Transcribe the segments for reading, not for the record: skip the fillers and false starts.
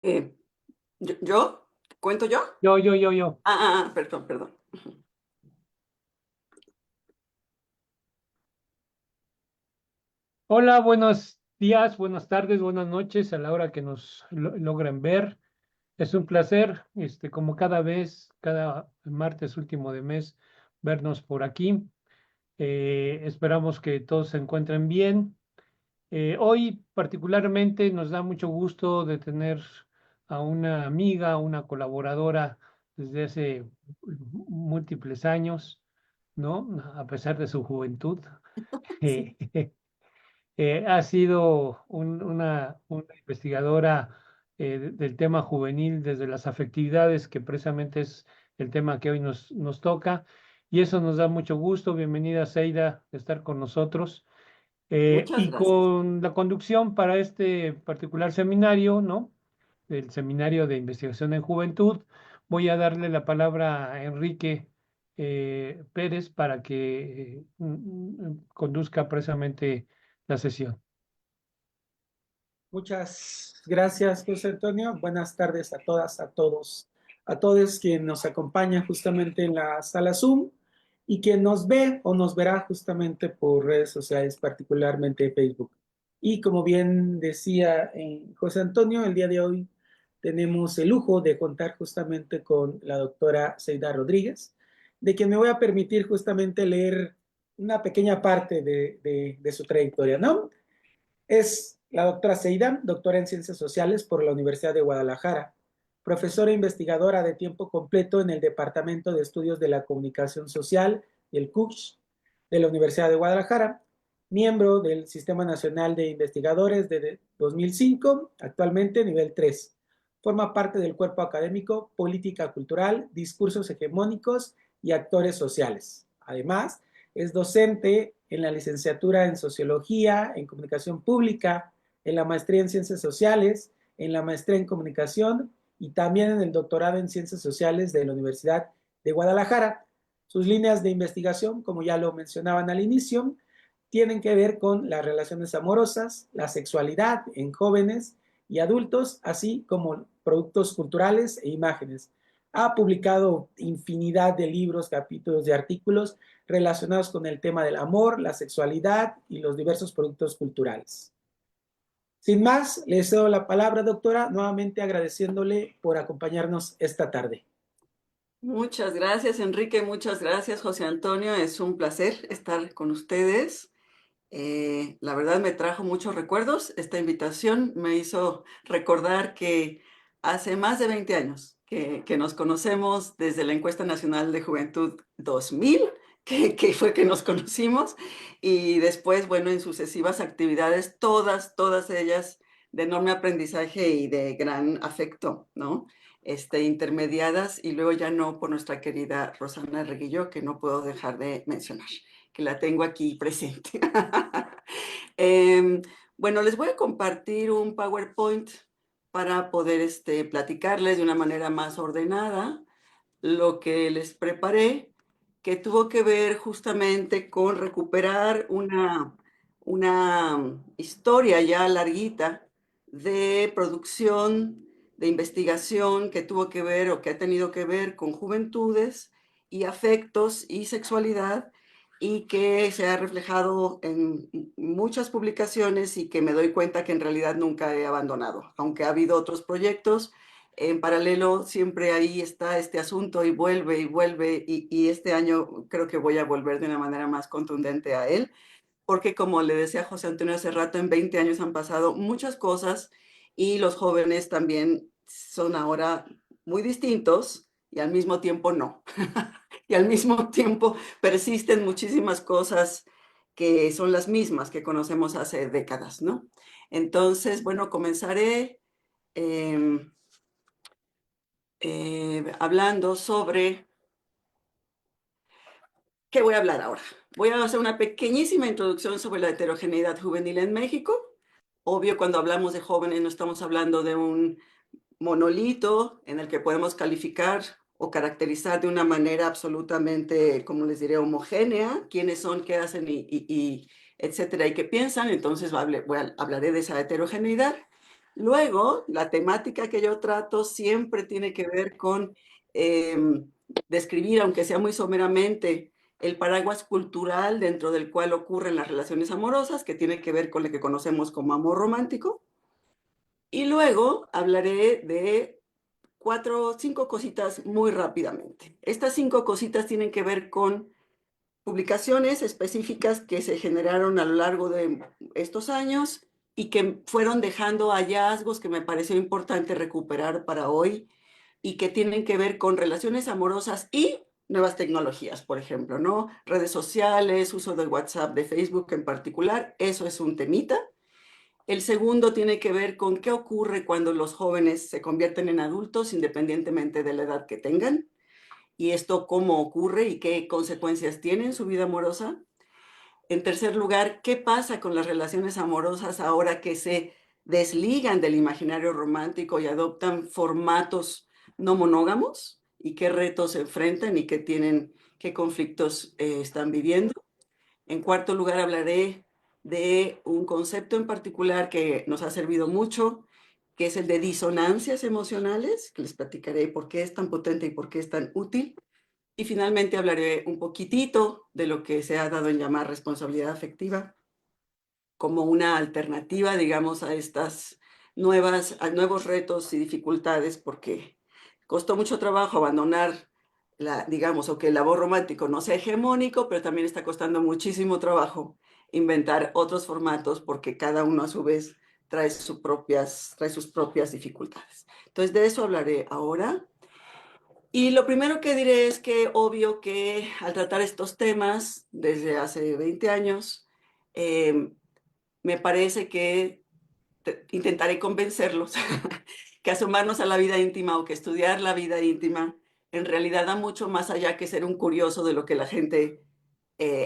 Eh, ¿yo? ¿Cuento yo? Yo. Perdón, perdón. Hola, buenos días, buenas tardes, buenas noches a la hora que nos logren ver. Es un placer, como cada vez, cada martes último de mes, vernos por aquí. Esperamos que todos se encuentren bien. Hoy particularmente nos da mucho gusto de tener a una amiga, una colaboradora desde hace múltiples años, ¿no? A pesar de su juventud. Sí, Ha sido una investigadora del tema juvenil desde las afectividades, que precisamente es el tema que hoy nos toca, y eso nos da mucho gusto. Bienvenida, Seida, de estar con nosotros. muchas Y gracias. con la conducción para este particular seminario, ¿no? El Seminario de Investigación en Juventud, voy a darle la palabra a Enrique Pérez para que conduzca precisamente la sesión. Muchas gracias, José Antonio. Buenas tardes a todas, a todos, a todos quien nos acompaña justamente en la sala Zoom y quien nos ve o nos verá justamente por redes sociales, particularmente Facebook. Y como bien decía José Antonio, el día de hoy tenemos el lujo de contar justamente con la doctora Seida Rodríguez, de quien me voy a permitir justamente leer una pequeña parte de su trayectoria, ¿no? Es la doctora Seida, doctora en Ciencias Sociales por la Universidad de Guadalajara, profesora e investigadora de tiempo completo en el Departamento de Estudios de la Comunicación Social y el CUCH de la Universidad de Guadalajara, miembro del Sistema Nacional de Investigadores de 2005, actualmente nivel 3. Forma parte del cuerpo académico Política Cultural, Discursos Hegemónicos y Actores Sociales. Además, es docente en la licenciatura en Sociología, en Comunicación Pública, en la maestría en Ciencias Sociales, en la maestría en Comunicación y también en el doctorado en Ciencias Sociales de la Universidad de Guadalajara. Sus líneas de investigación, como ya lo mencionaban al inicio, tienen que ver con las relaciones amorosas, la sexualidad en jóvenes y adultos, así como productos culturales e imágenes. Ha publicado infinidad de libros, capítulos y artículos relacionados con el tema del amor, la sexualidad y los diversos productos culturales. Sin más, le cedo la palabra, doctora, nuevamente agradeciéndole por acompañarnos esta tarde. Muchas gracias, Enrique. Muchas gracias, José Antonio. Es un placer estar con ustedes. La verdad me trajo muchos recuerdos. Esta invitación me hizo recordar que hace más de 20 años que nos conocemos desde la Encuesta Nacional de Juventud 2000, que fue que nos conocimos, y después, bueno, en sucesivas actividades, todas ellas de enorme aprendizaje y de gran afecto, ¿no? Intermediadas, y luego ya no por nuestra querida Rosana Reguillo, que no puedo dejar de mencionar, que la tengo aquí presente. Em, bueno, les voy a compartir un PowerPoint para poder platicarles de una manera más ordenada lo que les preparé, que tuvo que ver justamente con recuperar una historia ya larguita de producción, de investigación que tuvo que ver o que ha tenido que ver con juventudes y afectos y sexualidad, y que se ha reflejado en muchas publicaciones, y que me doy cuenta que en realidad nunca he abandonado, aunque ha habido otros proyectos en paralelo. Siempre ahí está este asunto y vuelve y vuelve, y este año creo que voy a volver de una manera más contundente a él, porque como le decía José Antonio hace rato, en 20 años han pasado muchas cosas, y los jóvenes también son ahora muy distintos y al mismo tiempo no. Y al mismo tiempo persisten muchísimas cosas que son las mismas que conocemos hace décadas, ¿no? Entonces, bueno, comenzaré eh, hablando sobre... ¿Qué voy a hablar ahora? Voy a hacer una pequeñísima introducción sobre la heterogeneidad juvenil en México. Obvio, cuando hablamos de jóvenes no estamos hablando de un monolito en el que podemos calificar o caracterizar de una manera absolutamente, como les diré, homogénea, quiénes son, qué hacen y etcétera, y qué piensan. Entonces hablaré de esa heterogeneidad. Luego, la temática que yo trato siempre tiene que ver con describir, aunque sea muy someramente, el paraguas cultural dentro del cual ocurren las relaciones amorosas, que tiene que ver con lo que conocemos como amor romántico. Y luego hablaré de 5 cositas muy rápidamente. Estas 5 cositas tienen que ver con publicaciones específicas que se generaron a lo largo de estos años y que fueron dejando hallazgos que me pareció importante recuperar para hoy y que tienen que ver con relaciones amorosas y nuevas tecnologías, por ejemplo, ¿no? Redes sociales, uso de WhatsApp, de Facebook en particular, eso es un temita. El segundo tiene que ver con qué ocurre cuando los jóvenes se convierten en adultos independientemente de la edad que tengan y esto cómo ocurre y qué consecuencias tiene en su vida amorosa. En tercer lugar, ¿qué pasa con las relaciones amorosas ahora que se desligan del imaginario romántico y adoptan formatos no monógamos? ¿Y qué retos se enfrentan y qué conflictos están viviendo? En cuarto lugar, hablaré de un concepto en particular que nos ha servido mucho, que es el de disonancias emocionales, que les platicaré por qué es tan potente y por qué es tan útil. Y finalmente hablaré un poquitito de lo que se ha dado en llamar responsabilidad afectiva como una alternativa, digamos, a a nuevos retos y dificultades, porque costó mucho trabajo abandonar digamos, o que el amor romántico no sea hegemónico, pero también está costando muchísimo trabajo inventar otros formatos porque cada uno a su vez trae sus propias dificultades. Entonces, de eso hablaré ahora. Y lo primero que diré es que obvio que al tratar estos temas desde hace 20 años, eh, me parece que intentaré convencerlos que asomarnos a la vida íntima o que estudiar la vida íntima en realidad da mucho más allá que ser un curioso de lo que la gente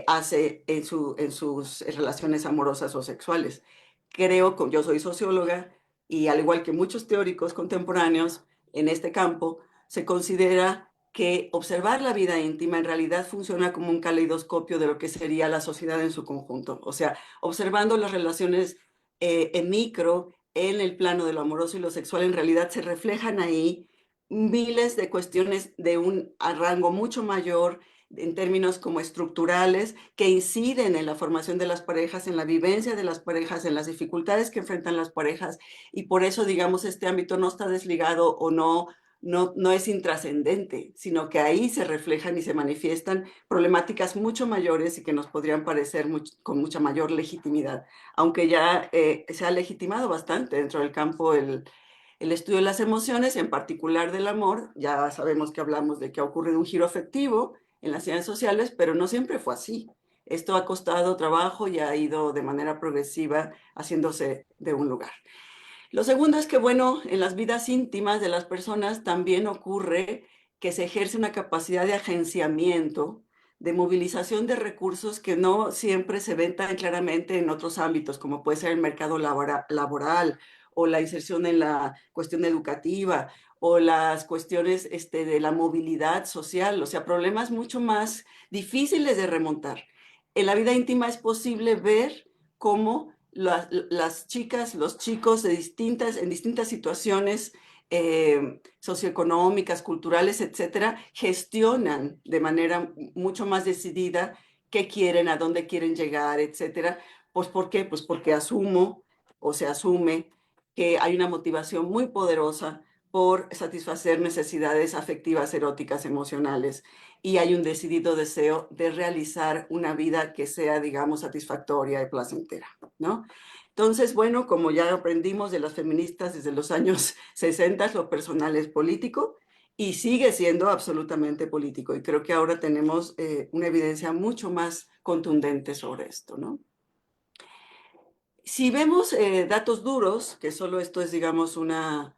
hace en sus relaciones amorosas o sexuales. Creo, yo soy socióloga y al igual que muchos teóricos contemporáneos en este campo, se considera que observar la vida íntima en realidad funciona como un caleidoscopio de lo que sería la sociedad en su conjunto. O sea, observando las relaciones en micro, en el plano de lo amoroso y lo sexual, en realidad se reflejan ahí miles de cuestiones de un rango mucho mayor en términos como estructurales que inciden en la formación de las parejas, en la vivencia de las parejas, en las dificultades que enfrentan las parejas y por eso, digamos, este ámbito no está desligado o no es intrascendente, sino que ahí se reflejan y se manifiestan problemáticas mucho mayores y que nos podrían parecer con mucha mayor legitimidad, aunque ya se ha legitimado bastante dentro del campo el estudio de las emociones, en particular del amor. Ya sabemos que hablamos de que ha ocurrido un giro afectivo en las ciencias sociales, pero no siempre fue así. Esto ha costado trabajo y ha ido de manera progresiva haciéndose de un lugar. Lo segundo es que, bueno, en las vidas íntimas de las personas también ocurre que se ejerce una capacidad de agenciamiento, de movilización de recursos que no siempre se ven tan claramente en otros ámbitos, como puede ser el mercado laboral o la inserción en la cuestión educativa o las cuestiones de la movilidad social, o sea, problemas mucho más difíciles de remontar. En la vida íntima es posible ver cómo las chicas, los chicos en distintas situaciones socioeconómicas, culturales, etcétera, gestionan de manera mucho más decidida qué quieren, a dónde quieren llegar, etcétera. Pues, ¿por qué? Pues porque asumo o se asume que hay una motivación muy poderosa por satisfacer necesidades afectivas, eróticas, emocionales, y hay un decidido deseo de realizar una vida que sea, digamos, satisfactoria y placentera, ¿no? Entonces, bueno, como ya aprendimos de las feministas desde los años 60, lo personal es político y sigue siendo absolutamente político. Y creo que ahora tenemos una evidencia mucho más contundente sobre esto, ¿no? Si vemos datos duros, que solo esto es, digamos, una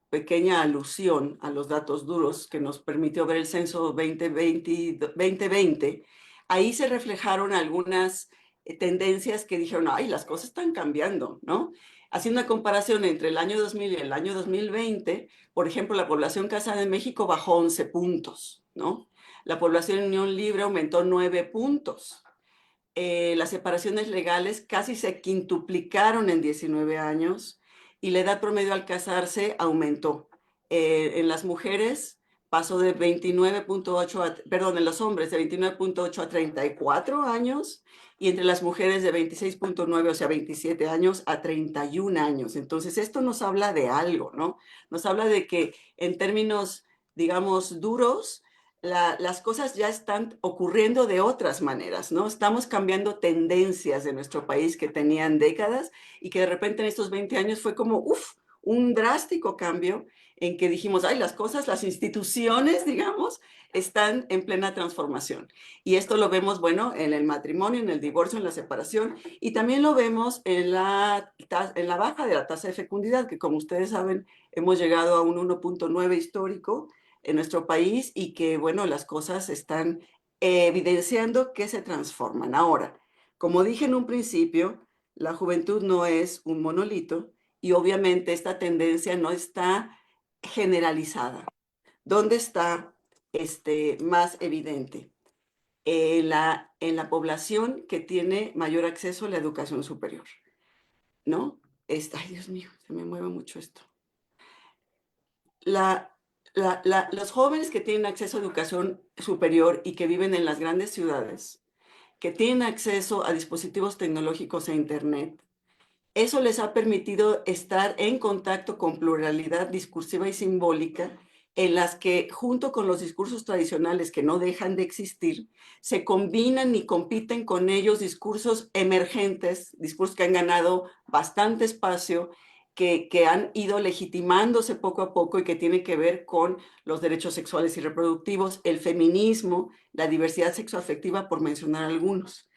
pequeña alusión a los datos duros que nos permitió ver el censo 2020, ahí se reflejaron algunas tendencias que dijeron, ay, las cosas están cambiando, ¿no? Haciendo una comparación entre el año 2000 y el año 2020, por ejemplo, la población casada en México bajó 11 puntos, ¿no? La población en unión libre aumentó 9 puntos. las separaciones legales casi se quintuplicaron en 19 años y la edad promedio al casarse aumentó. En las mujeres pasó de 29.8 perdón, en los hombres de 29.8 a 34 años y entre las mujeres de 26.9, o sea, 27 años a 31 años. Entonces, esto nos habla de algo, ¿no? Nos habla de que en términos, digamos, duros, las cosas ya están ocurriendo de otras maneras, ¿no? Estamos cambiando tendencias de nuestro país que tenían décadas y que de repente en estos 20 años fue como, un drástico cambio en que dijimos, ay, las cosas, las instituciones, digamos, están en plena transformación. Y esto lo vemos, bueno, en el matrimonio, en el divorcio, en la separación, y también lo vemos en la baja de la tasa de fecundidad, que como ustedes saben, hemos llegado a un 1.9 histórico en nuestro país y que, bueno, las cosas están evidenciando que se transforman. Ahora, como dije en un principio, la juventud no es un monolito y obviamente esta tendencia no está generalizada. ¿Dónde está más evidente? En la población que tiene mayor acceso a la educación superior, ¿no? Ay, Dios mío, se me mueve mucho esto. Los jóvenes que tienen acceso a educación superior y que viven en las grandes ciudades, que tienen acceso a dispositivos tecnológicos e Internet, eso les ha permitido estar en contacto con pluralidad discursiva y simbólica en las que, junto con los discursos tradicionales que no dejan de existir, se combinan y compiten con ellos discursos emergentes, discursos que han ganado bastante espacio, que han ido legitimándose poco a poco y que tienen que ver con los derechos sexuales y reproductivos, el feminismo, la diversidad sexoafectiva, por mencionar algunos.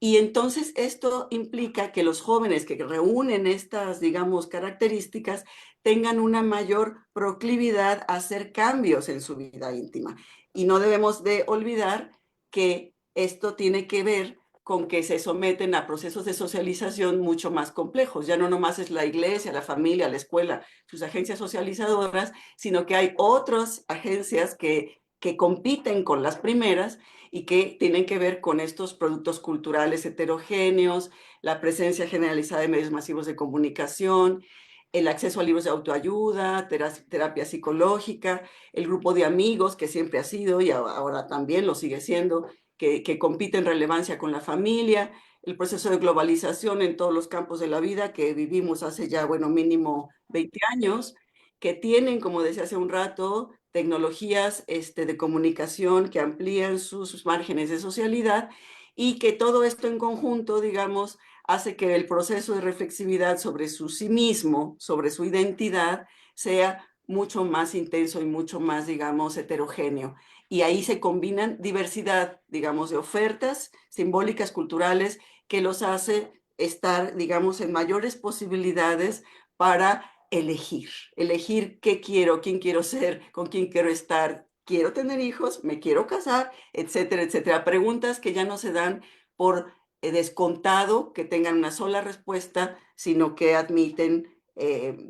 Y entonces esto implica que los jóvenes que reúnen estas, digamos, características tengan una mayor proclividad a hacer cambios en su vida íntima. Y no debemos de olvidar que esto tiene que ver con que se someten a procesos de socialización mucho más complejos. Ya no nomás es la iglesia, la familia, la escuela, sus agencias socializadoras, sino que hay otras agencias que compiten con las primeras y que tienen que ver con estos productos culturales heterogéneos, la presencia generalizada de medios masivos de comunicación, el acceso a libros de autoayuda, terapia psicológica, el grupo de amigos que siempre ha sido y ahora también lo sigue siendo, que compite en relevancia con la familia, el proceso de globalización en todos los campos de la vida que vivimos hace ya, bueno, mínimo 20 años, que tienen, como decía hace un rato, tecnologías de comunicación que amplían sus márgenes de socialidad y que todo esto en conjunto, digamos, hace que el proceso de reflexividad sobre su sí mismo, sobre su identidad, sea mucho más intenso y mucho más, digamos, heterogéneo. Y ahí se combinan diversidad, digamos, de ofertas simbólicas, culturales, que los hace estar, digamos, en mayores posibilidades para elegir qué quiero, quién quiero ser, con quién quiero estar, quiero tener hijos, me quiero casar, etcétera, etcétera. Preguntas que ya no se dan por descontado que tengan una sola respuesta, sino que admiten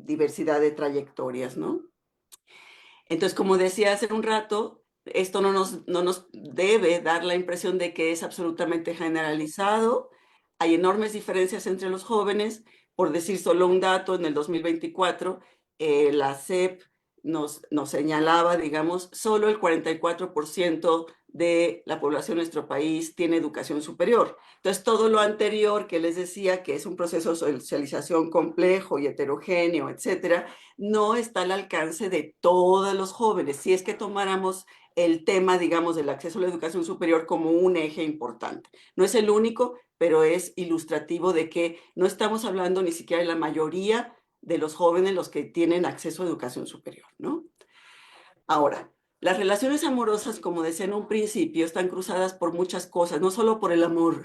diversidad de trayectorias, ¿no? Entonces, como decía hace un rato, esto no nos debe dar la impresión de que es absolutamente generalizado. Hay enormes diferencias entre los jóvenes. Por decir solo un dato, en el 2024, la CEP nos señalaba, digamos, solo el 44% de la población de nuestro país tiene educación superior. Entonces, todo lo anterior que les decía, que es un proceso de socialización complejo y heterogéneo, etcétera, no está al alcance de todos los jóvenes. Si es que tomáramos el tema, digamos, del acceso a la educación superior como un eje importante. No es el único, pero es ilustrativo de que no estamos hablando ni siquiera de la mayoría de los jóvenes los que tienen acceso a educación superior, ¿no? Ahora, las relaciones amorosas, como decía en un principio, están cruzadas por muchas cosas, no solo por el amor,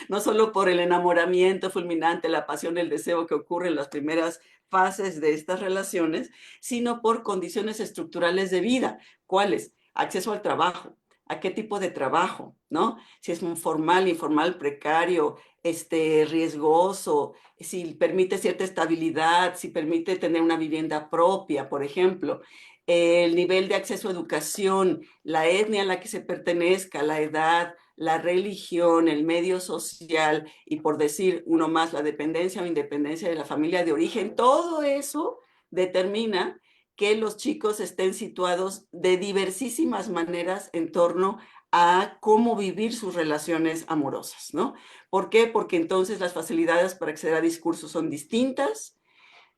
no solo por el enamoramiento fulminante, la pasión, el deseo que ocurre en las primeras fases de estas relaciones, sino por condiciones estructurales de vida. ¿Cuáles? Acceso al trabajo. ¿A qué tipo de trabajo? ¿No? Si es un formal, informal, precario, riesgoso, si permite cierta estabilidad, si permite tener una vivienda propia, por ejemplo, el nivel de acceso a educación, la etnia a la que se pertenezca, la edad, la religión, el medio social y por decir uno más, la dependencia o independencia de la familia de origen, todo eso determina que los chicos estén situados de diversísimas maneras en torno a cómo vivir sus relaciones amorosas, ¿no? ¿Por qué? Porque entonces las facilidades para acceder a discursos son distintas,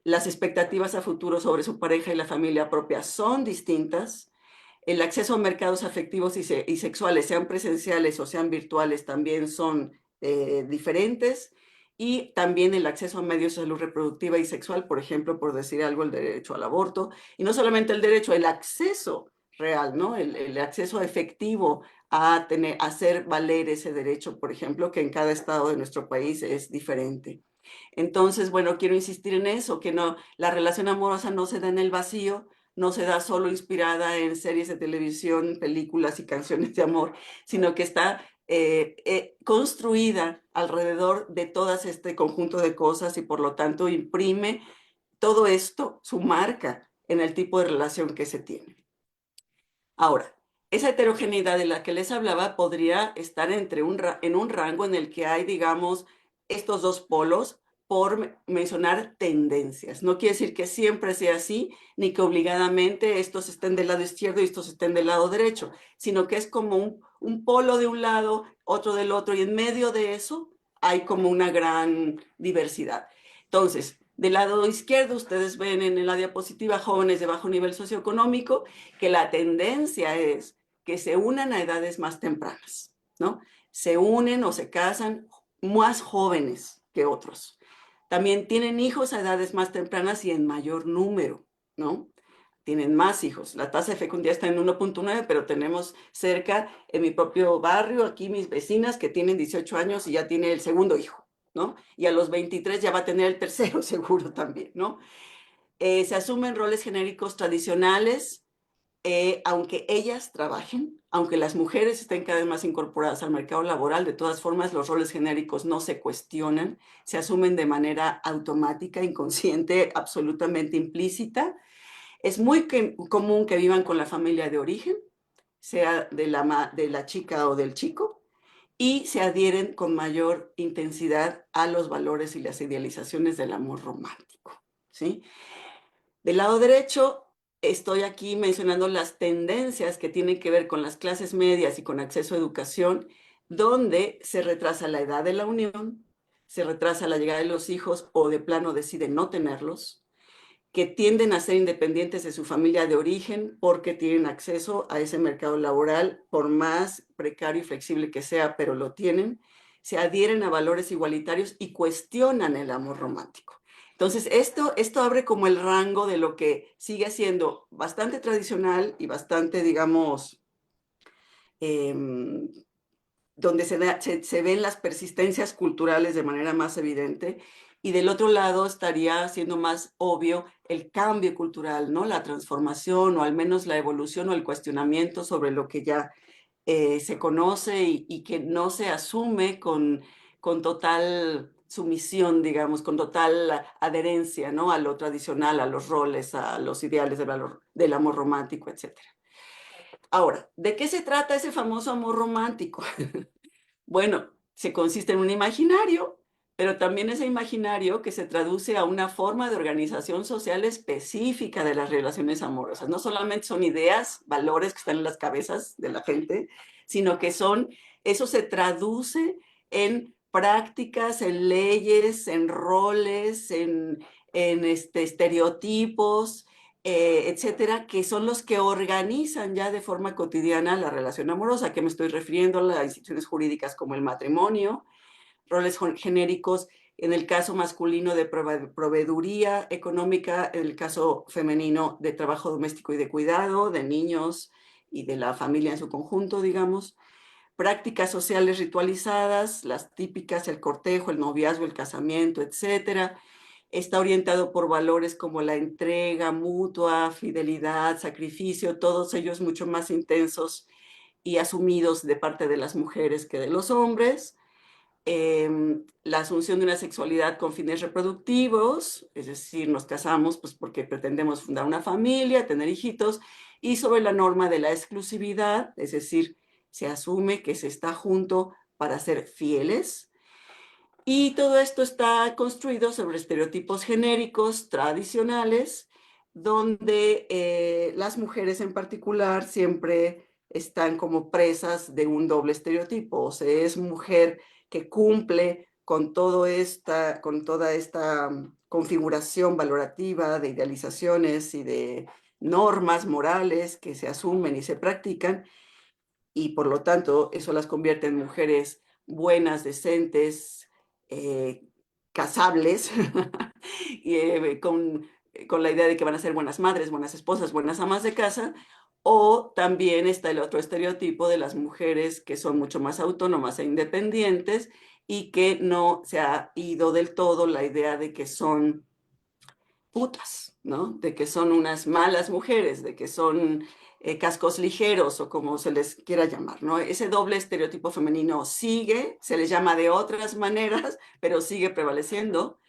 las expectativas a futuro sobre su pareja y la familia propia son distintas, el acceso a mercados afectivos y sexuales, sean presenciales o sean virtuales, también son diferentes, y también el acceso a medios de salud reproductiva y sexual, por ejemplo, por decir algo, el derecho al aborto, y no solamente el derecho, el acceso real, ¿no? El acceso efectivo a hacer valer ese derecho, por ejemplo, que en cada estado de nuestro país es diferente. Entonces, bueno, quiero insistir en eso, que no, la relación amorosa no se da en el vacío, no se da solo inspirada en series de televisión, películas y canciones de amor, sino que está construida alrededor de todo este conjunto de cosas y por lo tanto imprime todo esto, su marca en el tipo de relación que se tiene. Ahora, esa heterogeneidad de la que les hablaba podría estar en un rango en el que hay, digamos, estos dos polos, por mencionar tendencias. No quiere decir que siempre sea así, ni que obligadamente estos estén del lado izquierdo y estos estén del lado derecho, sino que es como un polo de un lado, otro del otro, y en medio de eso hay como una gran diversidad. Entonces, del lado izquierdo, ustedes ven en la diapositiva jóvenes de bajo nivel socioeconómico, que la tendencia es que se unan a edades más tempranas, ¿no? Se unen o se casan más jóvenes que otros. También tienen hijos a edades más tempranas y en mayor número, ¿no? Tienen más hijos. La tasa de fecundidad está en 1.9, pero tenemos cerca, en mi propio barrio, aquí mis vecinas que tienen 18 años y ya tiene el segundo hijo, ¿no? Y a los 23 ya va a tener el tercero seguro también, ¿no? Se asumen roles genéricos tradicionales, aunque ellas trabajen, aunque las mujeres estén cada vez más incorporadas al mercado laboral, de todas formas los roles genéricos no se cuestionan, se asumen de manera automática, inconsciente, absolutamente implícita. Es muy común que vivan con la familia de origen, sea de la chica o del chico, y se adhieren con mayor intensidad a los valores y las idealizaciones del amor romántico, ¿sí? Del lado derecho, estoy aquí mencionando las tendencias que tienen que ver con las clases medias y con acceso a educación, donde se retrasa la edad de la unión, se retrasa la llegada de los hijos o de plano deciden no tenerlos, que tienden a ser independientes de su familia de origen porque tienen acceso a ese mercado laboral, por más precario y flexible que sea, pero lo tienen, se adhieren a valores igualitarios y cuestionan el amor romántico. Entonces, esto abre como el rango de lo que sigue siendo bastante tradicional y bastante, digamos, eh, donde se ven las persistencias culturales de manera más evidente, y del otro lado estaría siendo más obvio el cambio cultural, ¿no? La transformación o al menos la evolución o el cuestionamiento sobre lo que ya se conoce y que no se asume con total sumisión, digamos, con total adherencia, ¿no? A lo tradicional, a los roles, a los ideales del amor romántico, etc. Ahora, ¿de qué se trata ese famoso amor romántico? Bueno, se consiste en un imaginario, pero también ese imaginario que se traduce a una forma de organización social específica de las relaciones amorosas. No solamente son ideas, valores que están en las cabezas de la gente, sino que eso se traduce en prácticas, en leyes, en roles, en estereotipos, etcétera, que son los que organizan ya de forma cotidiana la relación amorosa. ¿A qué me estoy refiriendo? Las instituciones jurídicas como el matrimonio, roles genéricos en el caso masculino de proveeduría económica, en el caso femenino de trabajo doméstico y de cuidado, de niños y de la familia en su conjunto, digamos. Prácticas sociales ritualizadas, las típicas, el cortejo, el noviazgo, el casamiento, etcétera. Está orientado por valores como la entrega mutua, fidelidad, sacrificio, todos ellos mucho más intensos y asumidos de parte de las mujeres que de los hombres. La asunción de una sexualidad con fines reproductivos, es decir, nos casamos pues porque pretendemos fundar una familia, tener hijitos, y sobre la norma de la exclusividad, es decir, se asume que se está junto para ser fieles. Y todo esto está construido sobre estereotipos genéricos tradicionales, donde las mujeres en particular siempre están como presas de un doble estereotipo. O sea, es mujer que cumple con toda esta configuración valorativa de idealizaciones y de normas morales que se asumen y se practican, y por lo tanto eso las convierte en mujeres buenas, decentes, eh, casables, y, con la idea de que van a ser buenas madres, buenas esposas, buenas amas de casa. O también está el otro estereotipo de las mujeres que son mucho más autónomas e independientes y que no se ha ido del todo la idea de que son putas, ¿no? De que son unas malas mujeres, de que son cascos ligeros o como se les quiera llamar, ¿no? Ese doble estereotipo femenino sigue, se les llama de otras maneras, pero sigue prevaleciendo.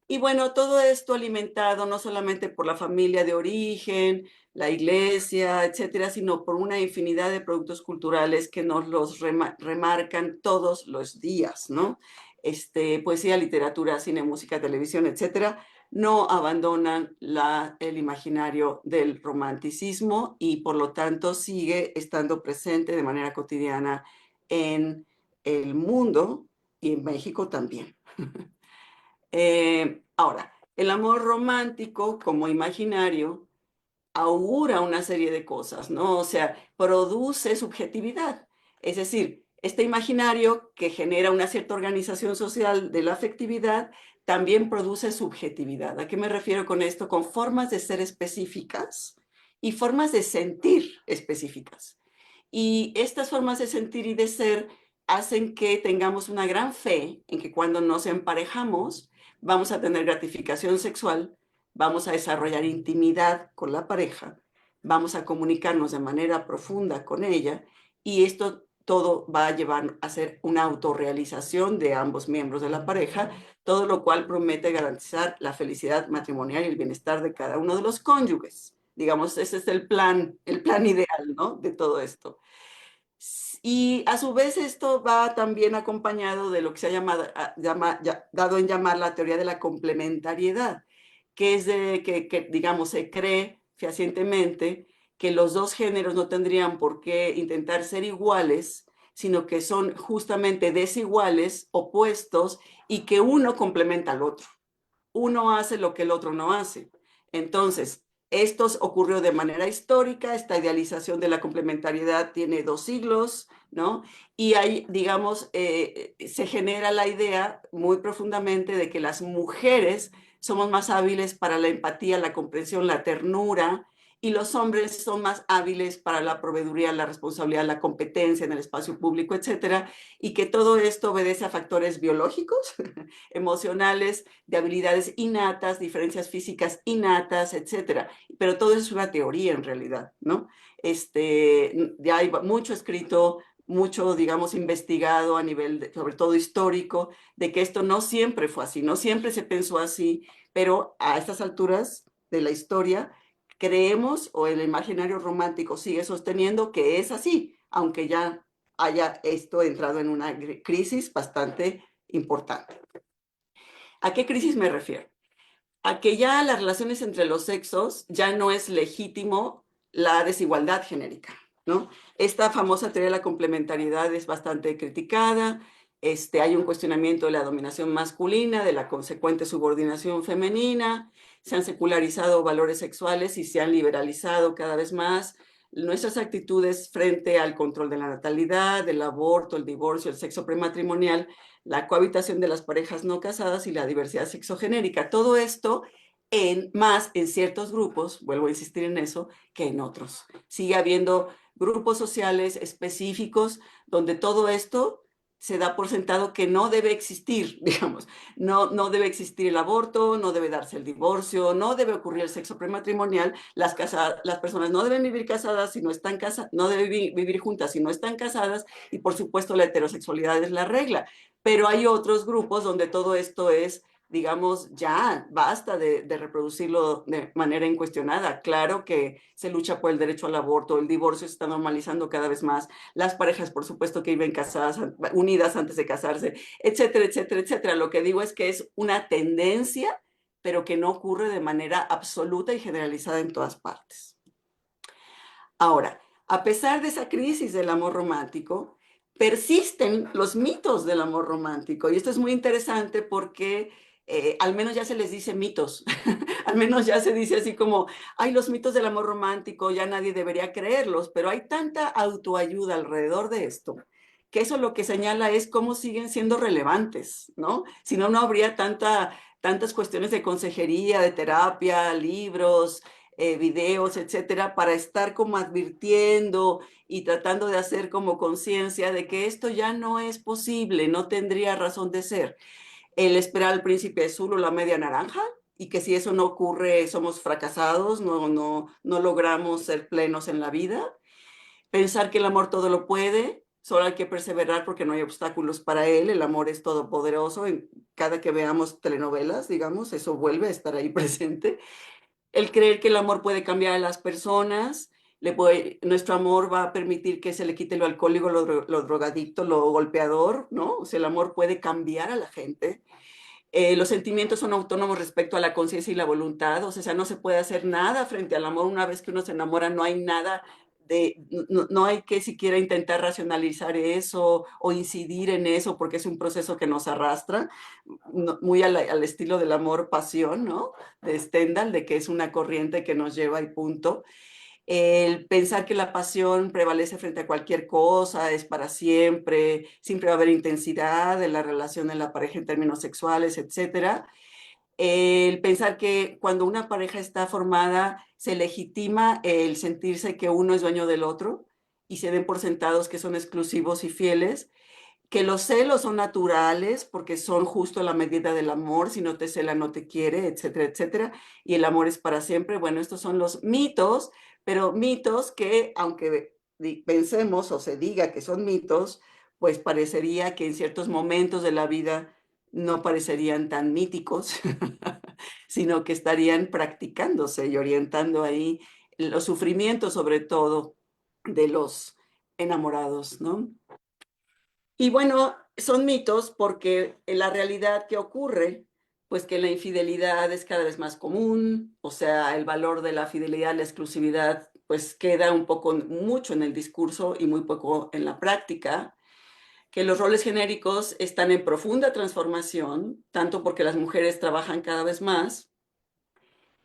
Y bueno, todo esto alimentado no solamente por la familia de origen, la iglesia, etcétera, sino por una infinidad de productos culturales que nos los remarcan todos los días, ¿no? Poesía, literatura, cine, música, televisión, etcétera, no abandonan el imaginario del romanticismo y por lo tanto sigue estando presente de manera cotidiana en el mundo y en México también. Ahora, el amor romántico como imaginario augura una serie de cosas, ¿no? O sea, produce subjetividad. Es decir, este imaginario que genera una cierta organización social de la afectividad también produce subjetividad. ¿A qué me refiero con esto? Con formas de ser específicas y formas de sentir específicas. Y estas formas de sentir y de ser hacen que tengamos una gran fe en que cuando nos emparejamos vamos a tener gratificación sexual, vamos a desarrollar intimidad con la pareja, vamos a comunicarnos de manera profunda con ella y esto todo va a llevar a ser una autorrealización de ambos miembros de la pareja, todo lo cual promete garantizar la felicidad matrimonial y el bienestar de cada uno de los cónyuges. Digamos, ese es el plan ideal, ¿no? De todo esto. Y a su vez esto va también acompañado de lo que se ha dado en llamar la teoría de la complementariedad, que es de que, digamos, se cree fehacientemente que los dos géneros no tendrían por qué intentar ser iguales, sino que son justamente desiguales, opuestos, y que uno complementa al otro. Uno hace lo que el otro no hace. Entonces, esto ocurrió de manera histórica, esta idealización de la complementariedad tiene 2 siglos, ¿no? Y ahí, digamos, se genera la idea muy profundamente de que las mujeres somos más hábiles para la empatía, la comprensión, la ternura, y los hombres son más hábiles para la proveeduría, la responsabilidad, la competencia en el espacio público, etcétera, y que todo esto obedece a factores biológicos, emocionales, de habilidades innatas, diferencias físicas innatas, etcétera. Pero todo eso es una teoría en realidad, ¿no? Ya hay mucho escrito, mucho, digamos, investigado a nivel, sobre todo histórico, de que esto no siempre fue así, no siempre se pensó así, pero a estas alturas de la historia creemos, o el imaginario romántico sigue sosteniendo que es así, aunque ya haya esto entrado en una crisis bastante importante. ¿A qué crisis me refiero? A que ya las relaciones entre los sexos ya no es legítimo la desigualdad genérica, ¿no? Esta famosa teoría de la complementariedad es bastante criticada. Hay un cuestionamiento de la dominación masculina, de la consecuente subordinación femenina, se han secularizado valores sexuales y se han liberalizado cada vez más nuestras actitudes frente al control de la natalidad, del aborto, el divorcio, el sexo prematrimonial, la cohabitación de las parejas no casadas y la diversidad sexogenérica. Todo esto más en ciertos grupos, vuelvo a insistir en eso, que en otros. Sigue habiendo grupos sociales específicos donde todo esto se da por sentado que no debe existir, digamos. No debe existir el aborto, no debe darse el divorcio, no debe ocurrir el sexo prematrimonial, las personas no deben vivir casadas si no están casadas, no deben vivir juntas si no están casadas, y por supuesto la heterosexualidad es la regla. Pero hay otros grupos donde todo esto es digamos, ya basta de reproducirlo de manera incuestionada. Claro que se lucha por el derecho al aborto, el divorcio se está normalizando cada vez más, las parejas, por supuesto, que viven casadas, unidas antes de casarse, etcétera, etcétera, etcétera. Lo que digo es que es una tendencia, pero que no ocurre de manera absoluta y generalizada en todas partes. Ahora, a pesar de esa crisis del amor romántico, persisten los mitos del amor romántico. Y esto es muy interesante porque al menos ya se les dice mitos. Al menos ya se dice así como, hay los mitos del amor romántico, ya nadie debería creerlos, pero hay tanta autoayuda alrededor de esto, que eso lo que señala es cómo siguen siendo relevantes, ¿no? Si no, no habría tantas cuestiones de consejería, de terapia, libros, videos, etcétera, para estar como advirtiendo y tratando de hacer como conciencia de que esto ya no es posible, no tendría razón de ser. El esperar al príncipe azul o la media naranja, y que si eso no ocurre somos fracasados, no logramos ser plenos en la vida. Pensar que el amor todo lo puede, solo hay que perseverar porque no hay obstáculos para él, el amor es todopoderoso, y cada que veamos telenovelas, digamos, eso vuelve a estar ahí presente. El creer que el amor puede cambiar a las personas, nuestro amor va a permitir que se le quite lo alcohólico, lo drogadicto, lo golpeador, ¿no? O sea, el amor puede cambiar a la gente. Los sentimientos son autónomos respecto a la conciencia y la voluntad, o sea, no se puede hacer nada frente al amor. Una vez que uno se enamora, no hay nada no hay que siquiera intentar racionalizar eso o incidir en eso, porque es un proceso que nos arrastra, muy al estilo del amor-pasión, ¿no? De Stendhal, de que es una corriente que nos lleva y punto. El pensar que la pasión prevalece frente a cualquier cosa, es para siempre, siempre va a haber intensidad de la relación en la pareja en términos sexuales, etcétera. El pensar que cuando una pareja está formada se legitima el sentirse que uno es dueño del otro y se den por sentados que son exclusivos y fieles, que los celos son naturales porque son justo la medida del amor, si no te cela no te quiere, etcétera, etcétera, y el amor es para siempre. Bueno, estos son los mitos, pero mitos que aunque pensemos o se diga que son mitos, pues parecería que en ciertos momentos de la vida no parecerían tan míticos, sino que estarían practicándose y orientando ahí los sufrimientos sobre todo de los enamorados, ¿no? Y bueno, son mitos porque en la realidad que ocurre, pues que la infidelidad es cada vez más común, o sea, el valor de la fidelidad, la exclusividad, pues queda un poco, mucho en el discurso y muy poco en la práctica, que los roles genéricos están en profunda transformación, tanto porque las mujeres trabajan cada vez más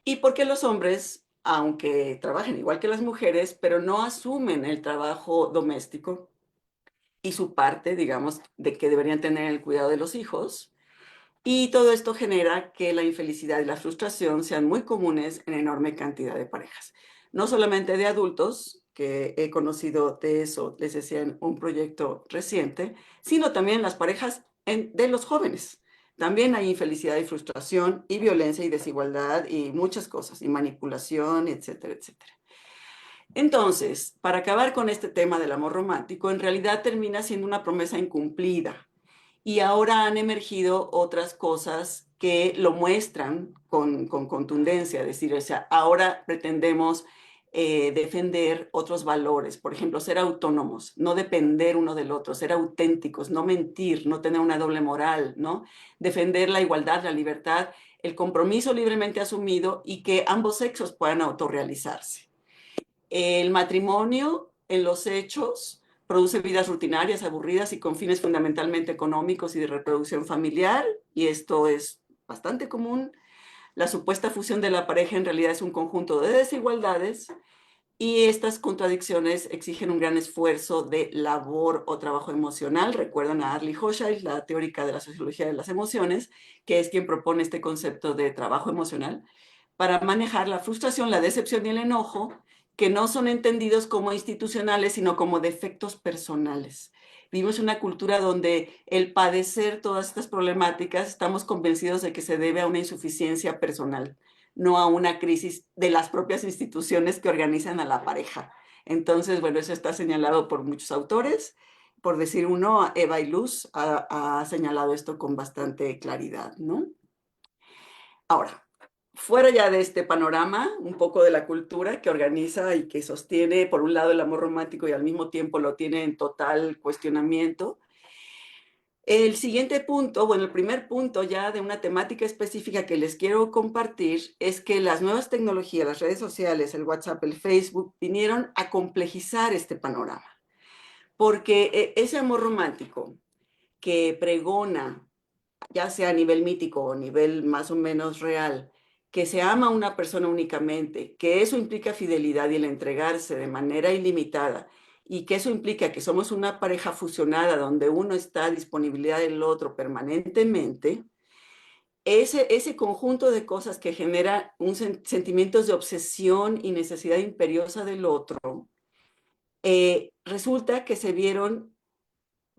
y porque los hombres, aunque trabajen igual que las mujeres, pero no asumen el trabajo doméstico y su parte, digamos, de que deberían tener el cuidado de los hijos. Y todo esto genera que la infelicidad y la frustración sean muy comunes en enorme cantidad de parejas. No solamente de adultos, que he conocido de eso, les decía, en un proyecto reciente, sino también las parejas de los jóvenes. También hay infelicidad y frustración y violencia y desigualdad y muchas cosas, y manipulación, etcétera, etcétera. Entonces, para acabar con este tema del amor romántico, en realidad termina siendo una promesa incumplida. Y ahora han emergido otras cosas que lo muestran con contundencia, es decir, o sea, ahora pretendemos defender otros valores, por ejemplo, ser autónomos, no depender uno del otro, ser auténticos, no mentir, no tener una doble moral, ¿no? Defender la igualdad, la libertad, el compromiso libremente asumido y que ambos sexos puedan autorrealizarse. El matrimonio en los hechos produce vidas rutinarias, aburridas y con fines fundamentalmente económicos y de reproducción familiar, y esto es bastante común. La supuesta fusión de la pareja en realidad es un conjunto de desigualdades y estas contradicciones exigen un gran esfuerzo de labor o trabajo emocional. Recuerdan a Arlie Hochschild, la teórica de la sociología de las emociones, que es quien propone este concepto de trabajo emocional para manejar la frustración, la decepción y el enojo, que no son entendidos como institucionales, sino como defectos personales. Vivimos una cultura donde el padecer todas estas problemáticas estamos convencidos de que se debe a una insuficiencia personal, no a una crisis de las propias instituciones que organizan a la pareja. Entonces, bueno, eso está señalado por muchos autores. Por decir uno, Eva Illouz ha señalado esto con bastante claridad, ¿no? Ahora, fuera ya de este panorama, un poco de la cultura que organiza y que sostiene, por un lado, el amor romántico y al mismo tiempo lo tiene en total cuestionamiento. El siguiente punto, bueno, el primer punto ya de una temática específica que les quiero compartir es que las nuevas tecnologías, las redes sociales, el WhatsApp, el Facebook, vinieron a complejizar este panorama. Porque ese amor romántico que pregona, ya sea a nivel mítico o a nivel más o menos real, que se ama a una persona únicamente, que eso implica fidelidad y el entregarse de manera ilimitada, y que eso implica que somos una pareja fusionada donde uno está a disponibilidad del otro permanentemente, ese conjunto de cosas que genera sentimientos de obsesión y necesidad imperiosa del otro, resulta que se vieron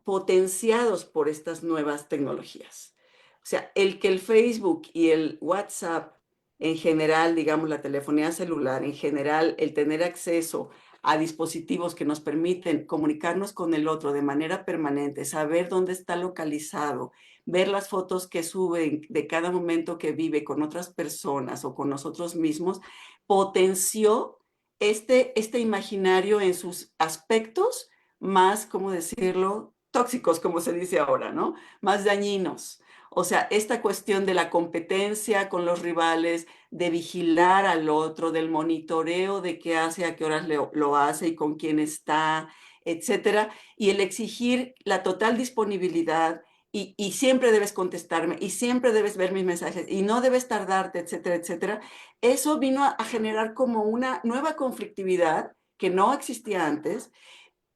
potenciados por estas nuevas tecnologías. O sea, el que el Facebook y el WhatsApp, en general, digamos, la telefonía celular, en general, el tener acceso a dispositivos que nos permiten comunicarnos con el otro de manera permanente, saber dónde está localizado, ver las fotos que suben de cada momento que vive con otras personas o con nosotros mismos, potenció este imaginario en sus aspectos más, ¿cómo decirlo?, tóxicos, como se dice ahora, ¿no? Más dañinos. O sea, esta cuestión de la competencia con los rivales, de vigilar al otro, del monitoreo de qué hace, a qué horas lo hace y con quién está, etcétera, y el exigir la total disponibilidad y siempre debes contestarme y siempre debes ver mis mensajes y no debes tardarte, etcétera, etcétera. Eso vino a generar como una nueva conflictividad que no existía antes,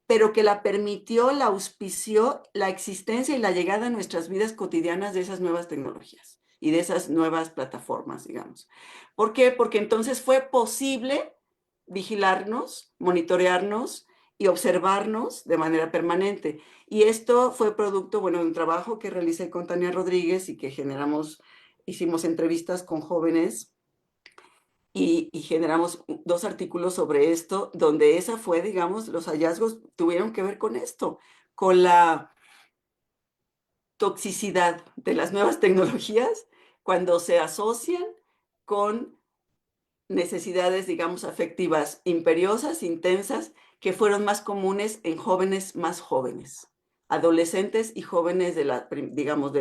pero que la permitió, la auspició la existencia y la llegada a nuestras vidas cotidianas de esas nuevas tecnologías y de esas nuevas plataformas, digamos. ¿Por qué? Porque entonces fue posible vigilarnos, monitorearnos y observarnos de manera permanente. Y esto fue producto, bueno, de un trabajo que realicé con Tania Rodríguez y que hicimos entrevistas con jóvenes y generamos 2 artículos sobre esto, donde esa fue, digamos, los hallazgos tuvieron que ver con esto, con la toxicidad de las nuevas tecnologías cuando se asocian con necesidades, digamos, afectivas imperiosas, intensas, que fueron más comunes en jóvenes más jóvenes, adolescentes y jóvenes digamos,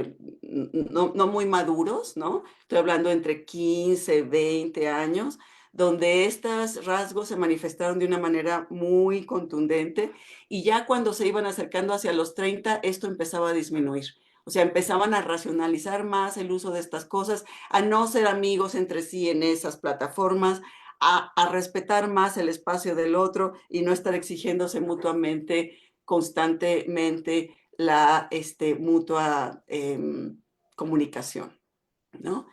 no muy maduros, ¿no? Estoy hablando entre 15, 20 años, donde estos rasgos se manifestaron de una manera muy contundente y ya cuando se iban acercando hacia los 30, esto empezaba a disminuir. O sea, empezaban a racionalizar más el uso de estas cosas, a no ser amigos entre sí en esas plataformas, a respetar más el espacio del otro y no estar exigiéndose mutuamente, constantemente, la mutua comunicación, ¿no?